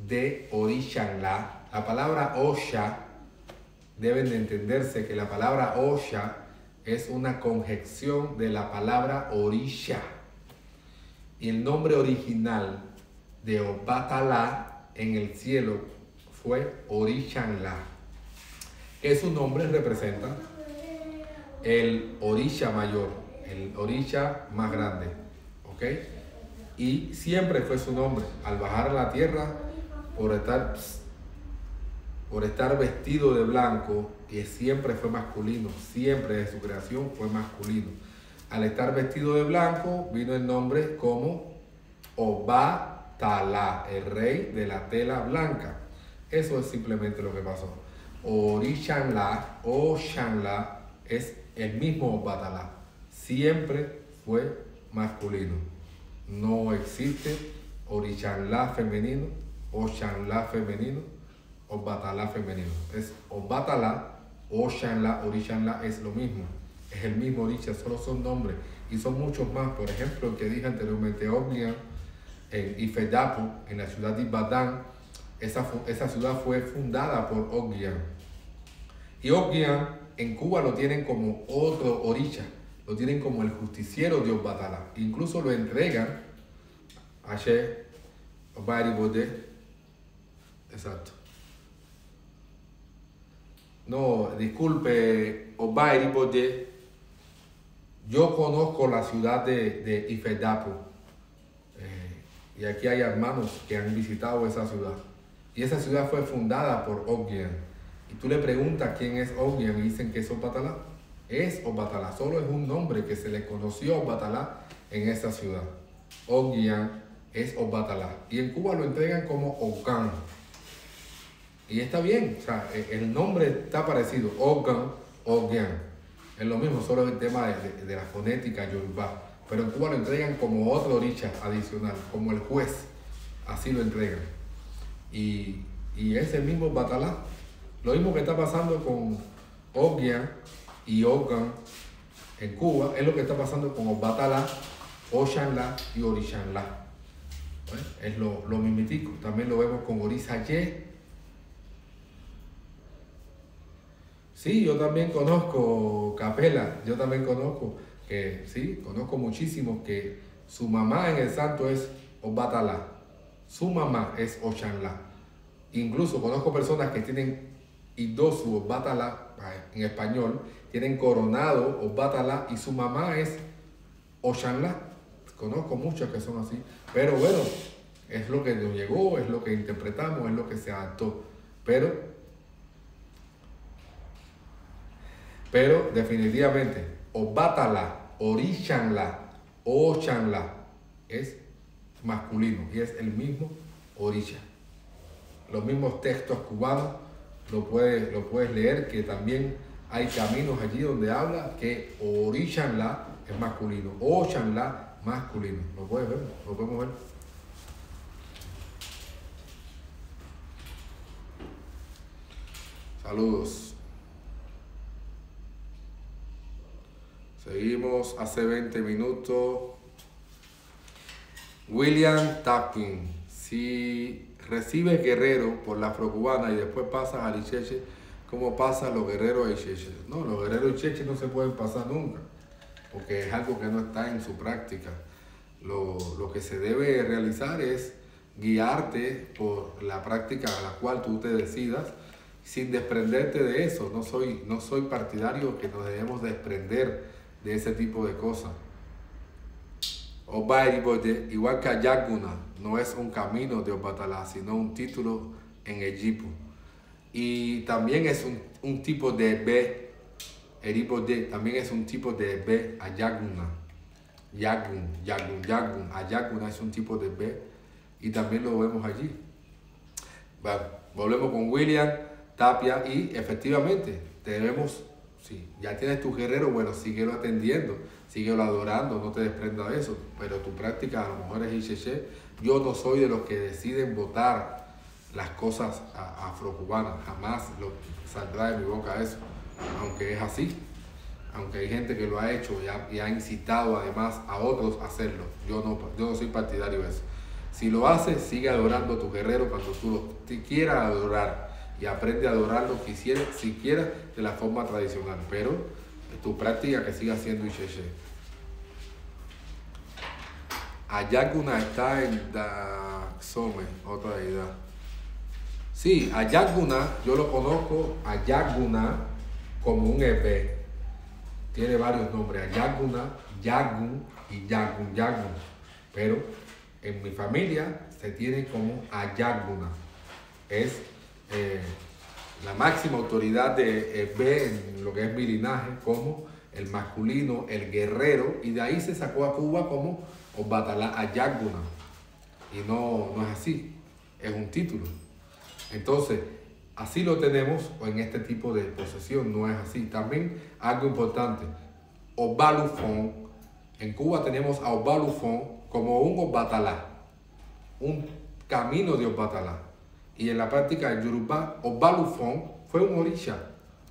de Orishanla. La palabra Osha, deben de entenderse que la palabra Osha es una conjección de la palabra Orisha. Y el nombre original de Obatalá en el cielo fue Orishanla. Que su nombre representa el Orisha mayor, el Orisha más grande. ¿Ok? Y siempre fue su nombre. Al bajar a la tierra, por estar vestido de blanco, y siempre fue masculino, siempre de su creación fue masculino. Al estar vestido de blanco, vino el nombre como Obatalá, el rey de la tela blanca. Eso es simplemente lo que pasó. Orishanla, Oshanla, es el mismo Obatalá. Siempre fue masculino. No existe Orishanla femenino, Oshanla femenino, Obatalá femenino. Es Obatalá, Oshanla, Orishanla es lo mismo. Es el mismo Orisha, solo son nombres. Y son muchos más. Por ejemplo, el que dije anteriormente, Oglian, en Ifedapu, en la ciudad de Ibadan. Esa ciudad fue fundada por Oglian. Y Oglian en Cuba lo tienen como otro Orisha. Lo tienen como el justiciero de Obatalá. Incluso lo entregan a She Obaribode. Exacto. No, disculpe, Obaribode. Yo conozco la ciudad de Ifedapu. Y aquí hay hermanos que han visitado esa ciudad. Y esa ciudad fue fundada por Oglian. Y tú le preguntas quién es Oglian y dicen que es Obatalá. Es Obatalá, solo es un nombre que se le conoció a Obatalá en esa ciudad. Oglian es Obatalá. Y en Cuba lo entregan como Ogan. Y está bien, o sea, el nombre está parecido. Ogan, Oglian. Es lo mismo, solo el tema de la fonética yorubá. Pero en Cuba lo entregan como otro orisha adicional, como el juez. Así lo entregan. Y es el mismo Obatalá. Lo mismo que está pasando con Oglian y Ogan en Cuba es lo que está pasando con Obatalá, Oshanla y Orishanla. ¿Bueno? Es lo mimitico. También lo vemos con Orisaye. Sí, yo también conozco Capela. Yo también conozco que, sí, conozco muchísimos que su mamá en el santo es Obatalá. Su mamá es Oshanla. Incluso conozco personas que tienen Idosu Obatalá, en español, tienen coronado Obatalá y su mamá es Oshanla. Conozco muchas que son así. Pero bueno, es lo que nos llegó, es lo que interpretamos, es lo que se adaptó. Pero definitivamente, Obatalá, Orishanla, Oshanla es masculino y es el mismo Orisha. Los mismos textos cubanos lo puedes leer, que también hay caminos allí donde habla que Orishanla es masculino, Oshanla masculino. Lo puedes ver, lo podemos ver. Saludos. Seguimos hace 20 minutos. William Tapkin. Si recibes guerrero por la afrocubana y después pasas a Icheche, ¿cómo pasan los guerreros a Icheche? No, los guerreros a Icheche no se pueden pasar nunca, porque es algo que no está en su práctica. Lo que se debe realizar es guiarte por la práctica a la cual tú te decidas, sin desprenderte de eso. No soy partidario que nos debemos desprender de ese tipo de cosas. Obaribode, igual que Ayaguna, no es un camino de Obatalá, sino un título en Egipto. Y también es un tipo de B, Eribode, también es un tipo de B, Ayaguna. Yagun. Ayaguna es un tipo de B y también lo vemos allí. Bueno, volvemos con William Tapia y efectivamente debemos, si ya tienes tu guerrero, bueno, síguelo atendiendo, síguelo adorando, no te desprendas de eso, pero tu práctica a lo mejor es Ixexé. Yo no soy de los que deciden votar las cosas afrocubanas, jamás lo saldrá de mi boca eso, aunque es así, aunque hay gente que lo ha hecho y ha incitado además a otros a hacerlo. Yo no soy partidario de eso. Si lo haces, sigue adorando a tu guerrero cuando tú lo quieras adorar y aprende a adorarlo si quieres de la forma tradicional, pero tu práctica que siga siendo Ixexé. Ayaguna está en Daxome, otra deidad. Sí, Ayaguna, yo lo conozco, Ayaguna, como un EP. Tiene varios nombres, Ayaguna, Yagun y Yagun. Pero en mi familia se tiene como Ayaguna. Es la máxima autoridad de EP en lo que es mi linaje, como el masculino, el guerrero, y de ahí se sacó a Cuba como Obatalá Ayaguna. Y no es así, es un título. Entonces, así lo tenemos en este tipo de posesión, no es así. También algo importante, Obalufón. En Cuba tenemos a Obalufón como un Obatalá, un camino de Obatalá. Y en la práctica de Yoruba, Obalufón fue un orisha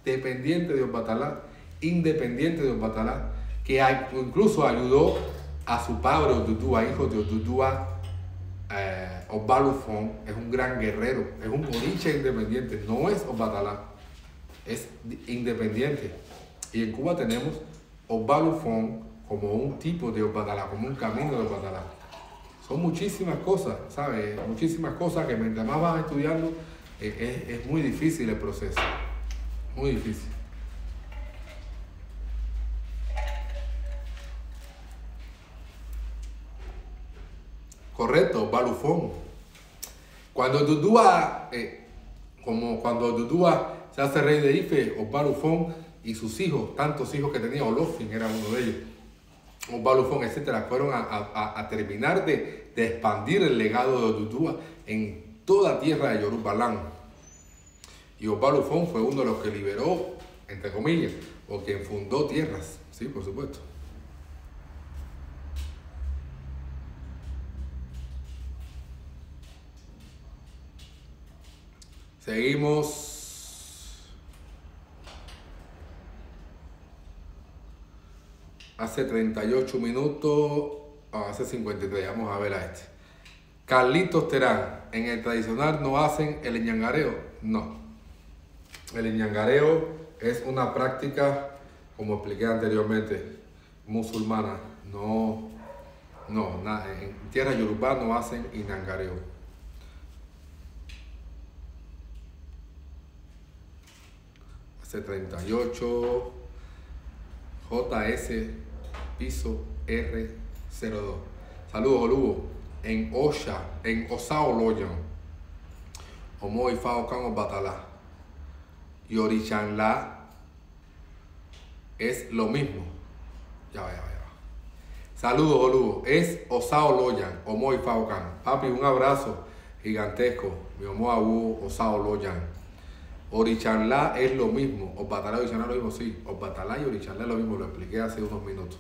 dependiente de Obatalá, independiente de Obatalá, que incluso ayudó a su padre Odudua, hijo de Odudua. Obalufón es un gran guerrero, es un orisha independiente, no es Obatalá, es independiente. Y en Cuba tenemos Obalufón como un tipo de Obatalá, como un camino de Obatalá. Son muchísimas cosas, ¿sabes? Muchísimas cosas que mientras más vas estudiando es muy difícil el proceso, muy difícil. Correcto, Balufón. Cuando Dudúa, cuando Dudúa se hace rey de Ife, Obalufón y sus hijos, tantos hijos que tenía, Olofin era uno de ellos, Obalufón, etcétera, fueron a terminar de expandir el legado de Dudúa en toda tierra de Yorubaland. Y Obalufón fue uno de los que liberó, entre comillas, o quien fundó tierras, sí, por supuesto. Seguimos. Hace 38 minutos, hace 53, vamos a ver a este. Carlitos Terán, en el tradicional no hacen el ñangareo. No. El ñangareo es una práctica, como expliqué anteriormente, musulmana. En tierra yoruba no hacen ñangareo. Hace 38, JS piso R02. Saludos, Lugo. En Osao Loyan, Omo y Fao Can Batalá. Y Orichanla es lo mismo. Ya va. Saludos, Lugo. Es Osao Loyan, Omo y Fao Can. Papi, un abrazo gigantesco. Mi Omo Abu, Osao Loyan. Orichanla es lo mismo. Obatalá y Orichanla es lo mismo, sí. Obatalá y Orichanla es lo mismo, lo expliqué hace unos minutos.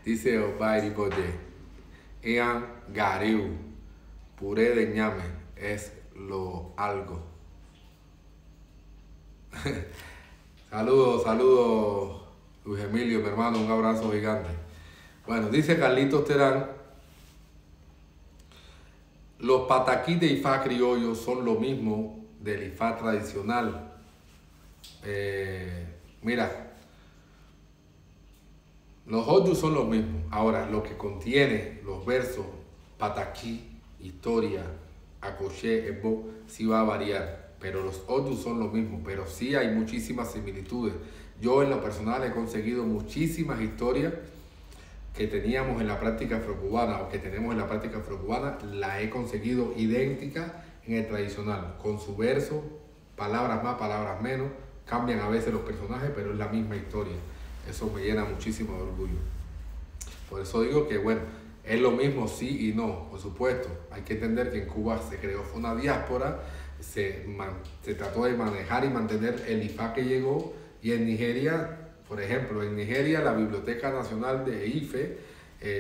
Dice Obairi Bode, Ean Gariu, puré de ñame, es lo algo. Saludos, Luis Emilio, mi hermano, un abrazo gigante. Bueno, dice Carlitos Terán, los pataquí de Ifá criollos son lo mismo del Ifá tradicional. Mira, los oyus son los mismos. Ahora, lo que contiene los versos, pataquí, historia, acoché, ebo, sí va a variar. pero los odus son lo mismo, pero sí hay muchísimas similitudes. Yo en lo personal he conseguido muchísimas historias que teníamos en la práctica afrocubana o que tenemos en la práctica afrocubana, la he conseguido idéntica en el tradicional, con su verso, palabras más, palabras menos, cambian a veces los personajes, pero es la misma historia. Eso me llena muchísimo de orgullo. Por eso digo que, bueno, es lo mismo sí y no, por supuesto. Hay que entender que en Cuba se creó, fue una diáspora, se trató de manejar y mantener el IFA que llegó, y en Nigeria, por ejemplo, en Nigeria la Biblioteca Nacional de Ife,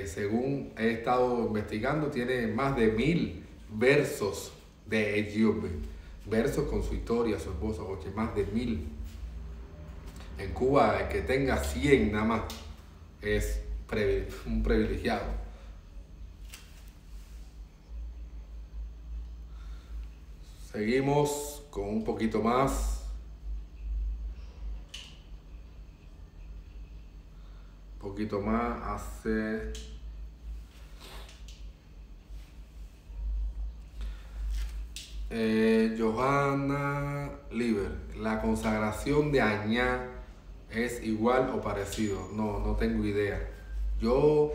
según he estado investigando, tiene más de 1000 versos de Etíope, versos con su historia, su esposa, porque más de 1000. En Cuba, el que tenga 100 nada más es un privilegiado. Seguimos con un poquito más. Un poquito más hace... Johanna Liber, la consagración de Añá es igual o parecido. No tengo idea. Yo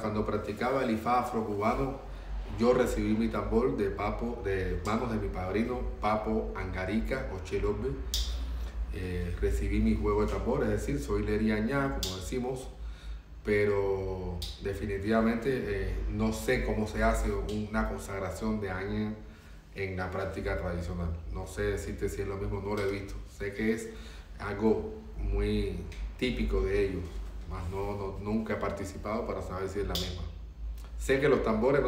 cuando practicaba el IFA afrocubano, yo recibí mi tambor de manos de mi padrino Papo Angarica Ochelobe. Recibí mi juego de tambor, es decir, soy Leri Añá, como decimos, pero definitivamente no sé cómo se hace una consagración de Añá en la práctica tradicional. No sé decirte si es lo mismo, no lo he visto. Sé que es algo muy típico de ellos, mas nunca he participado para saber si es la misma. Sé que los tambores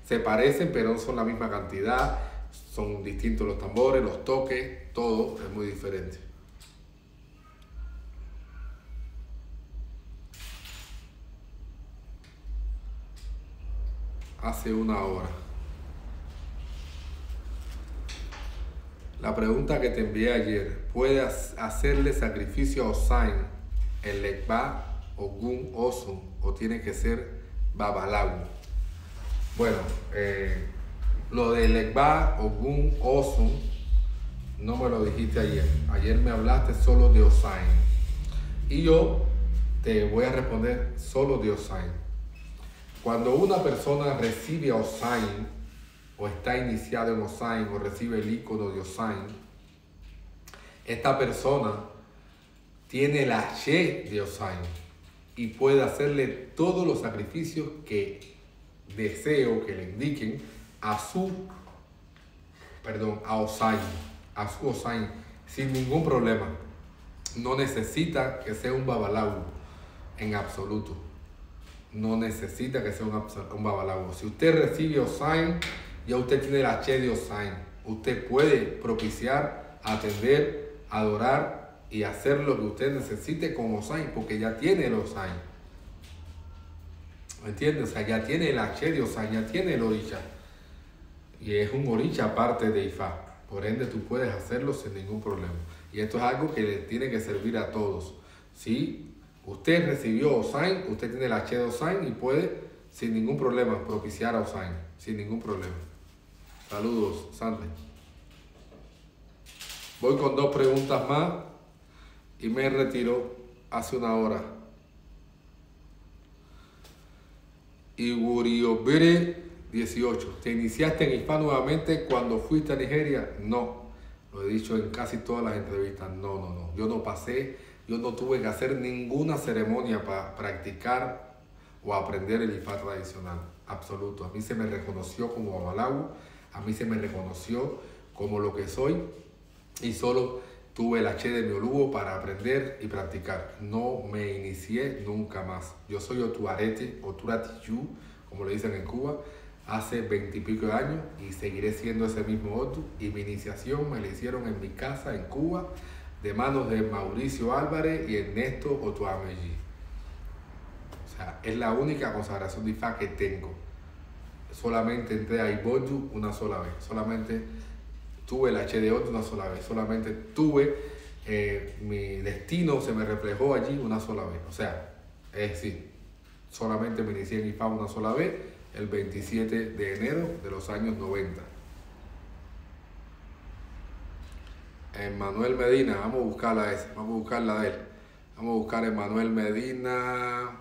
se parecen, pero no son la misma cantidad, son distintos los tambores, los toques, todo es muy diferente. Hace una hora. La pregunta que te envié ayer, ¿puedes hacerle sacrificio a Osain, el Legba, Ogun, Osun, o tiene que ser Babalagu? Bueno, lo de Legba, Ogun, Osun, no me lo dijiste ayer. Ayer me hablaste solo de Osain. Y yo te voy a responder solo de Osain. Cuando una persona recibe a Osain, o está iniciado en Osain, o recibe el icono de Osain, esta persona tiene la She de Osain y puede hacerle todos los sacrificios que desee o que le indiquen a su Osain, sin ningún problema. No necesita que sea un babalagu en absoluto. No necesita que sea un babalagu. Si usted recibe Osain, ya usted tiene la Che de Osain. Usted puede propiciar, atender, adorar y hacer lo que usted necesite con Osain, porque ya tiene el Osain. ¿Me entiendes? O sea, ya tiene la Che de Osain, ya tiene el Orisha. Y es un Orisha aparte de Ifá. Por ende, tú puedes hacerlo sin ningún problema. Y esto es algo que le tiene que servir a todos. Si usted recibió Osain, usted tiene la Che de Osain y puede sin ningún problema propiciar a Osain. Sin ningún problema. Saludos, Sandy. Voy con 2 preguntas más y me retiro hace una hora. Iguriobere 18. ¿Te iniciaste en Ifá nuevamente cuando fuiste a Nigeria? No. Lo he dicho en casi todas las entrevistas. No. Yo no tuve que hacer ninguna ceremonia para practicar o aprender el Ifá tradicional. Absoluto. A mí se me reconoció como babalagu. A mí se me reconoció como lo que soy y solo tuve la Che de mi Oluo para aprender y practicar. No me inicié nunca más. Yo soy Otuarete, Oturatiyu, como le dicen en Cuba, hace 20 y pico de años y seguiré siendo ese mismo Otu. Y mi iniciación me la hicieron en mi casa en Cuba de manos de Mauricio Álvarez y Ernesto Otuameji. O sea, es la única consagración de Ifá que tengo. Solamente entré a Iboyu una sola vez, solamente tuve la Che de Otu una sola vez, solamente tuve mi destino se me reflejó allí una sola vez. O sea, es decir, solamente me inicié en Ifá una sola vez, el 27 de enero de los años 90. Emmanuel Medina, vamos a buscarla esa, vamos a buscarla de él. Vamos a buscar a Emmanuel Medina.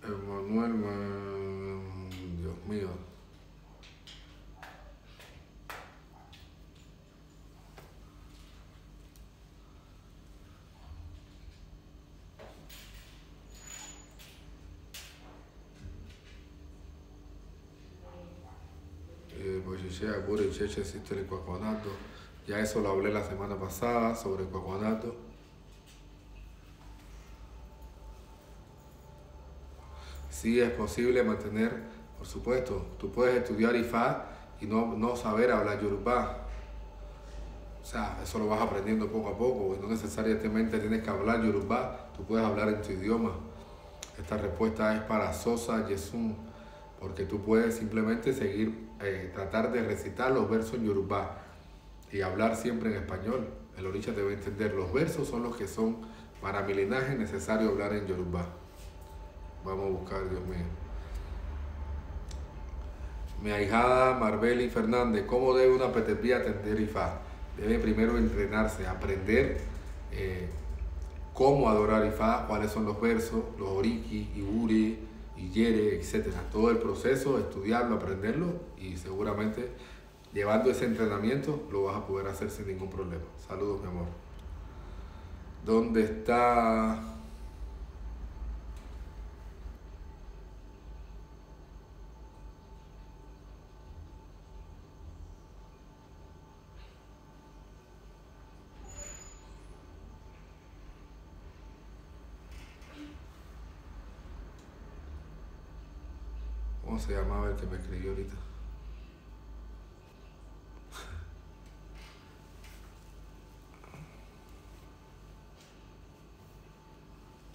Dios mío. Existe el cuacuanato. Ya eso lo hablé la semana pasada sobre el cuacuanato. Sí es posible mantener, por supuesto, tú puedes estudiar Ifá y no saber hablar Yorubá. O sea, eso lo vas aprendiendo poco a poco y no necesariamente tienes que hablar Yorubá, tú puedes hablar en tu idioma. Esta respuesta es para Sosa Yesun, porque tú puedes simplemente seguir, tratar de recitar los versos en Yorubá y hablar siempre en español. El orisha debe entender, los versos son los que son para mi linaje necesario hablar en Yorubá. Vamos a buscar, Dios mío. Mi ahijada Marbeli Fernández, ¿cómo debe una petepía atender Ifá? Debe primero entrenarse, aprender cómo adorar Ifá, cuáles son los versos, los oriki, iburi, iyere, etc. Todo el proceso, estudiarlo, aprenderlo y seguramente llevando ese entrenamiento lo vas a poder hacer sin ningún problema. Saludos, mi amor. ¿Dónde está? ¿Cómo se llamaba el que me escribió ahorita?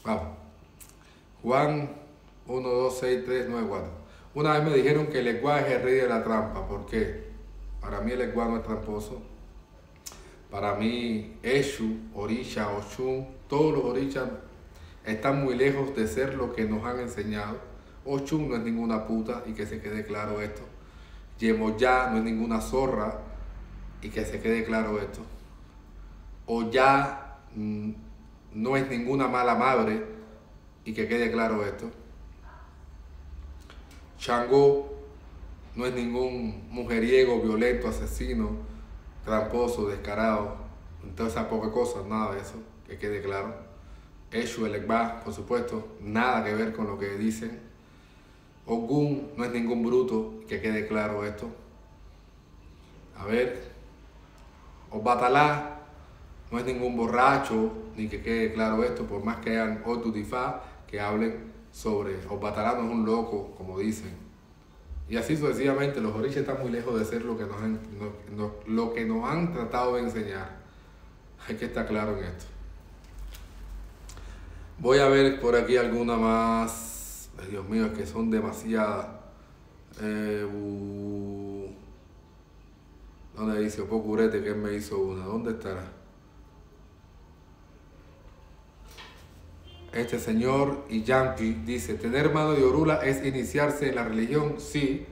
Vamos. Juan 1, 2, 6, 3, 9, 4. Una vez me dijeron que el Eguá es el rey de la trampa. ¿Por qué? Para mí el Eguá no es tramposo. Para mí, Eshu, Orisha, Oshun, todos los orishas están muy lejos de ser lo que nos han enseñado. Oshun no es ninguna puta, y que se quede claro esto. Yemoyá no es ninguna zorra, y que se quede claro esto. Oya no es ninguna mala madre, y que quede claro esto. Shango no es ningún mujeriego, violento, asesino, tramposo, descarado, entonces esas pocas cosas, nada de eso, que quede claro. Eshu, el Eguá, por supuesto, nada que ver con lo que dicen. Ogun no es ningún bruto, que quede claro esto. A ver, Obatalá no es ningún borracho, ni que quede claro esto, por más que hayan Otudifá que hablen sobre Obatalá no es un loco, como dicen. Y así sucesivamente, los orishas están muy lejos de ser lo que nos han tratado de enseñar. Hay que estar claro en esto. Voy a ver por aquí alguna más. Ay, Dios mío, es que son demasiadas. ¿Dónde dice Opocurete que él me hizo una? ¿Dónde estará? Este señor Iyampi dice, ¿tener mano de orula es iniciarse en la religión? Sí,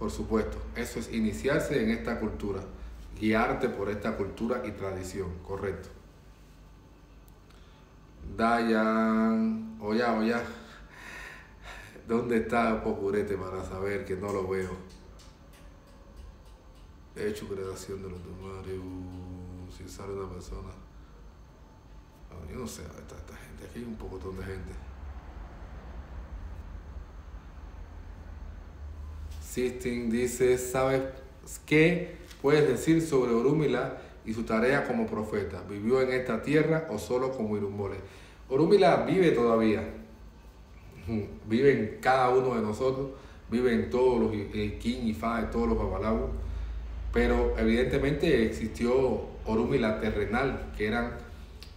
por supuesto. Eso es iniciarse en esta cultura. Guiarte por esta cultura y tradición, correcto. Dayan, oya. ¿Dónde está Opocurete para saber que no lo veo? He hecho creación de los tumores. Si sale una persona. No, yo no sé, esta gente. Aquí hay un pocotón de gente. Sisting dice, ¿sabes qué puedes decir sobre Orúmila y su tarea como profeta? ¿Vivió en esta tierra o solo como Irumole? Orúmila vive todavía. Vive en cada uno de nosotros, vive en todos los Kin y Fa, en todos los babalabos, pero evidentemente existió Orúmila terrenal, que eran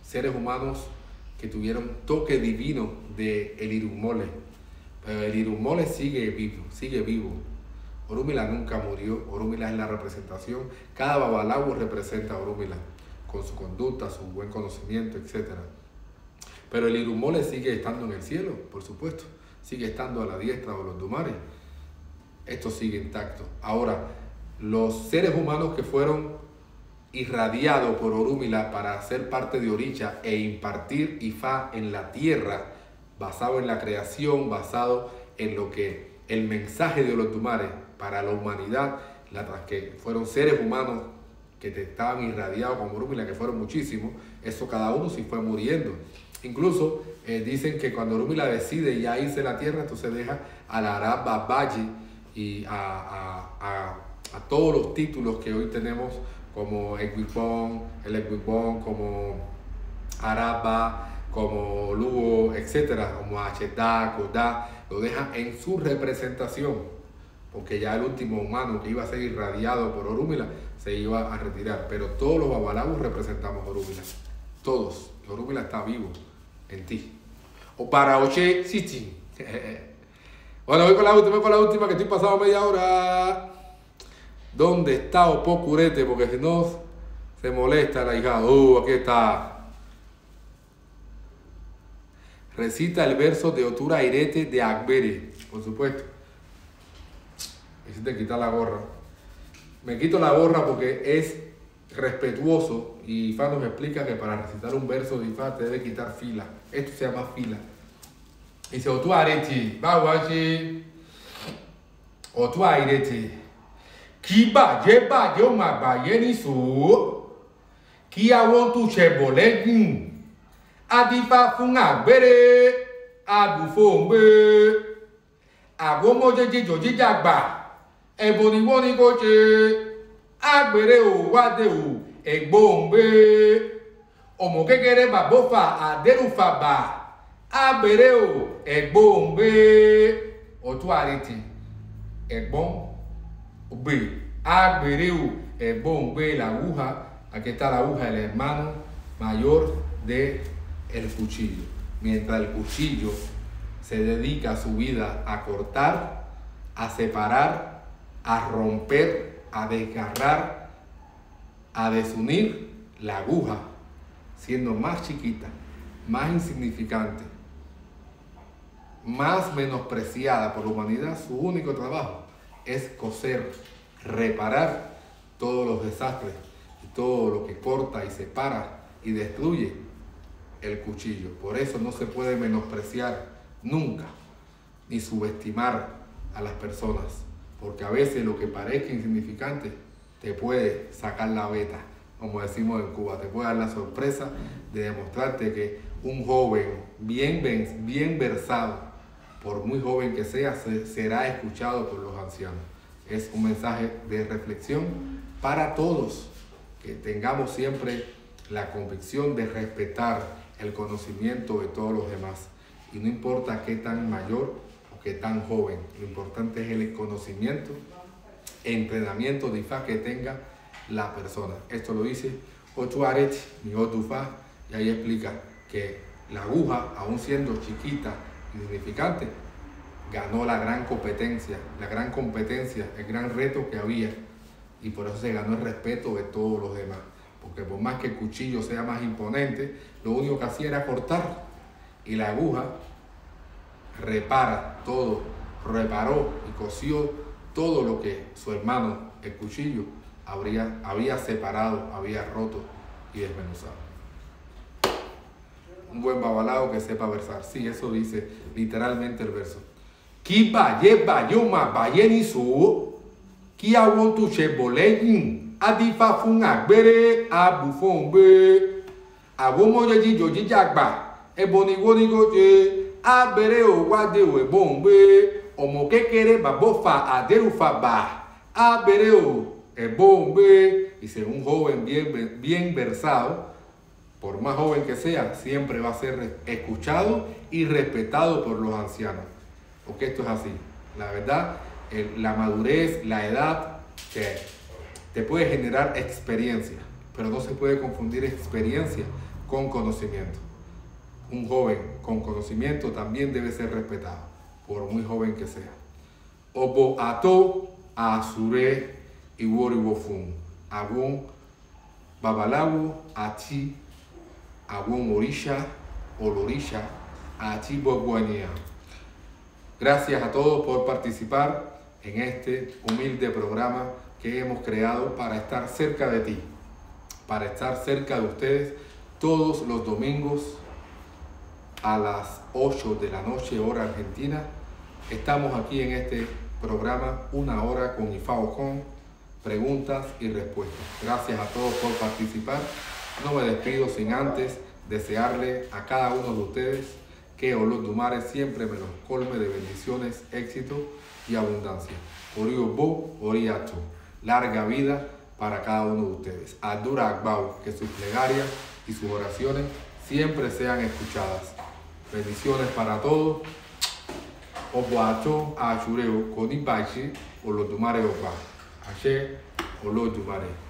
seres humanos que tuvieron toque divino de el Irumole, pero el Irumole sigue vivo. Orúmila nunca murió, Orúmila es la representación, cada babalabo representa a Orúmila, con su conducta, su buen conocimiento, etc. Pero el Irumole sigue estando en el cielo, por supuesto. Sigue estando a la diestra de los Dumares. Esto sigue intacto. Ahora, los seres humanos que fueron irradiados por Orúmila para ser parte de Orisha e impartir Ifá en la tierra, basado en la creación, basado en lo que el mensaje de Olodumare para la humanidad, que fueron seres humanos que estaban irradiados con Orúmila, que fueron muchísimos, eso cada uno se fue muriendo. Incluso dicen que cuando Orúmila decide ya irse a la tierra, entonces deja a la Arab Babaji y a todos los títulos que hoy tenemos, como Equipón, el Equipón, como Araba, como Lugo, etcétera, como Achedá, Kodá, lo deja en su representación, porque ya el último humano que iba a ser irradiado por Orúmila se iba a retirar. Pero todos los babalabos representamos Orúmila, todos. Orúmila está vivo en ti. O para Oche Sitting. Bueno, voy con la última, que estoy pasado media hora. ¿Dónde está Opo Curete? Porque si no se molesta la hija. Aquí está. Recita el verso de Otura Irete de Akbere, por supuesto. Necesito quitar la gorra. Me quito la gorra porque es respetuoso y Ifá nos explica que para recitar un verso de Ifá te debe quitar fila. Esto se llama fila. Dice Otua Irete, Bawachi, Otua Irete. Kiba jeba yoma bayeni su, kia wontu chebolegin. Adifa fún Akbere, agufombe, agomo jeje jojijagba, eboniwoni goje, Akbere o wade o, egbombe, ọmọ kékeré babofa aderufaba, Akbere o, egbombe, Otua Irete, egbon, obe, Akbere o, egbombe, la aguja, aquí está la aguja, el hermano mayor de el cuchillo. Mientras el cuchillo se dedica su vida a cortar, a separar, a romper, a desgarrar, a desunir, la aguja, siendo más chiquita, más insignificante, más menospreciada por la humanidad, su único trabajo es coser, reparar todos los desastres y todo lo que corta y separa y destruye el cuchillo. Por eso no se puede menospreciar nunca ni subestimar a las personas, porque a veces lo que parezca insignificante te puede sacar la veta, como decimos en Cuba, te puede dar la sorpresa de demostrarte que un joven bien versado, por muy joven que sea, será escuchado por los ancianos. Es un mensaje de reflexión para todos, que tengamos siempre la convicción de respetar el conocimiento de todos los demás. Y no importa qué tan mayor o qué tan joven, lo importante es el conocimiento, entrenamiento de Ifá que tenga la persona. Esto lo dice Otua Irete, mi Otufá, y ahí explica que la aguja, aún siendo chiquita y insignificante, ganó la gran competencia, el gran reto que había, y por eso se ganó el respeto de todos los demás. Porque por más que el cuchillo sea más imponente, lo único que hacía era cortar, y la aguja repara todo, reparó y cosió todo lo que su hermano, el cuchillo, había separado, había roto y desmenuzado. Un buen babalao que sepa versar. Sí, eso dice literalmente el verso. Kiba yeba yoma bayeni su, kia wontu chebolegin. Adifa fún Akbere, abufombe, agomo jeji jojijagba, eboniwoni goje, Akbere o wade o ebombe, ọmọ kékeré babofa aderufaba, Akbere o ebombe. Dice, un joven bien versado, por más joven que sea, siempre va a ser escuchado y respetado por los ancianos. Porque esto es así. La verdad, la madurez, la edad, te puede generar experiencia, pero no se puede confundir experiencia con conocimiento. Un joven con conocimiento también debe ser respetado, por muy joven que sea. Obo ato asure iwori wofun. Agun babalawo ati agun orisha olorisha ati boguania. Gracias a todos por participar en este humilde programa que hemos creado para estar cerca de ti, para estar cerca de ustedes todos los domingos a las 8 de la noche, hora argentina. Estamos aquí en este programa, una hora con Ifao con preguntas y respuestas. Gracias a todos por participar. No me despido sin antes desearle a cada uno de ustedes que Olodumare siempre me los colme de bendiciones, éxito y abundancia. Oriubo, Oriato. Larga vida para cada uno de ustedes. Adura Akbau, que sus plegarias y sus oraciones siempre sean escuchadas. Bendiciones para todos. Oboato, Achureo, Kodibashi, Olodumare Oba. Ashe, Olodumare.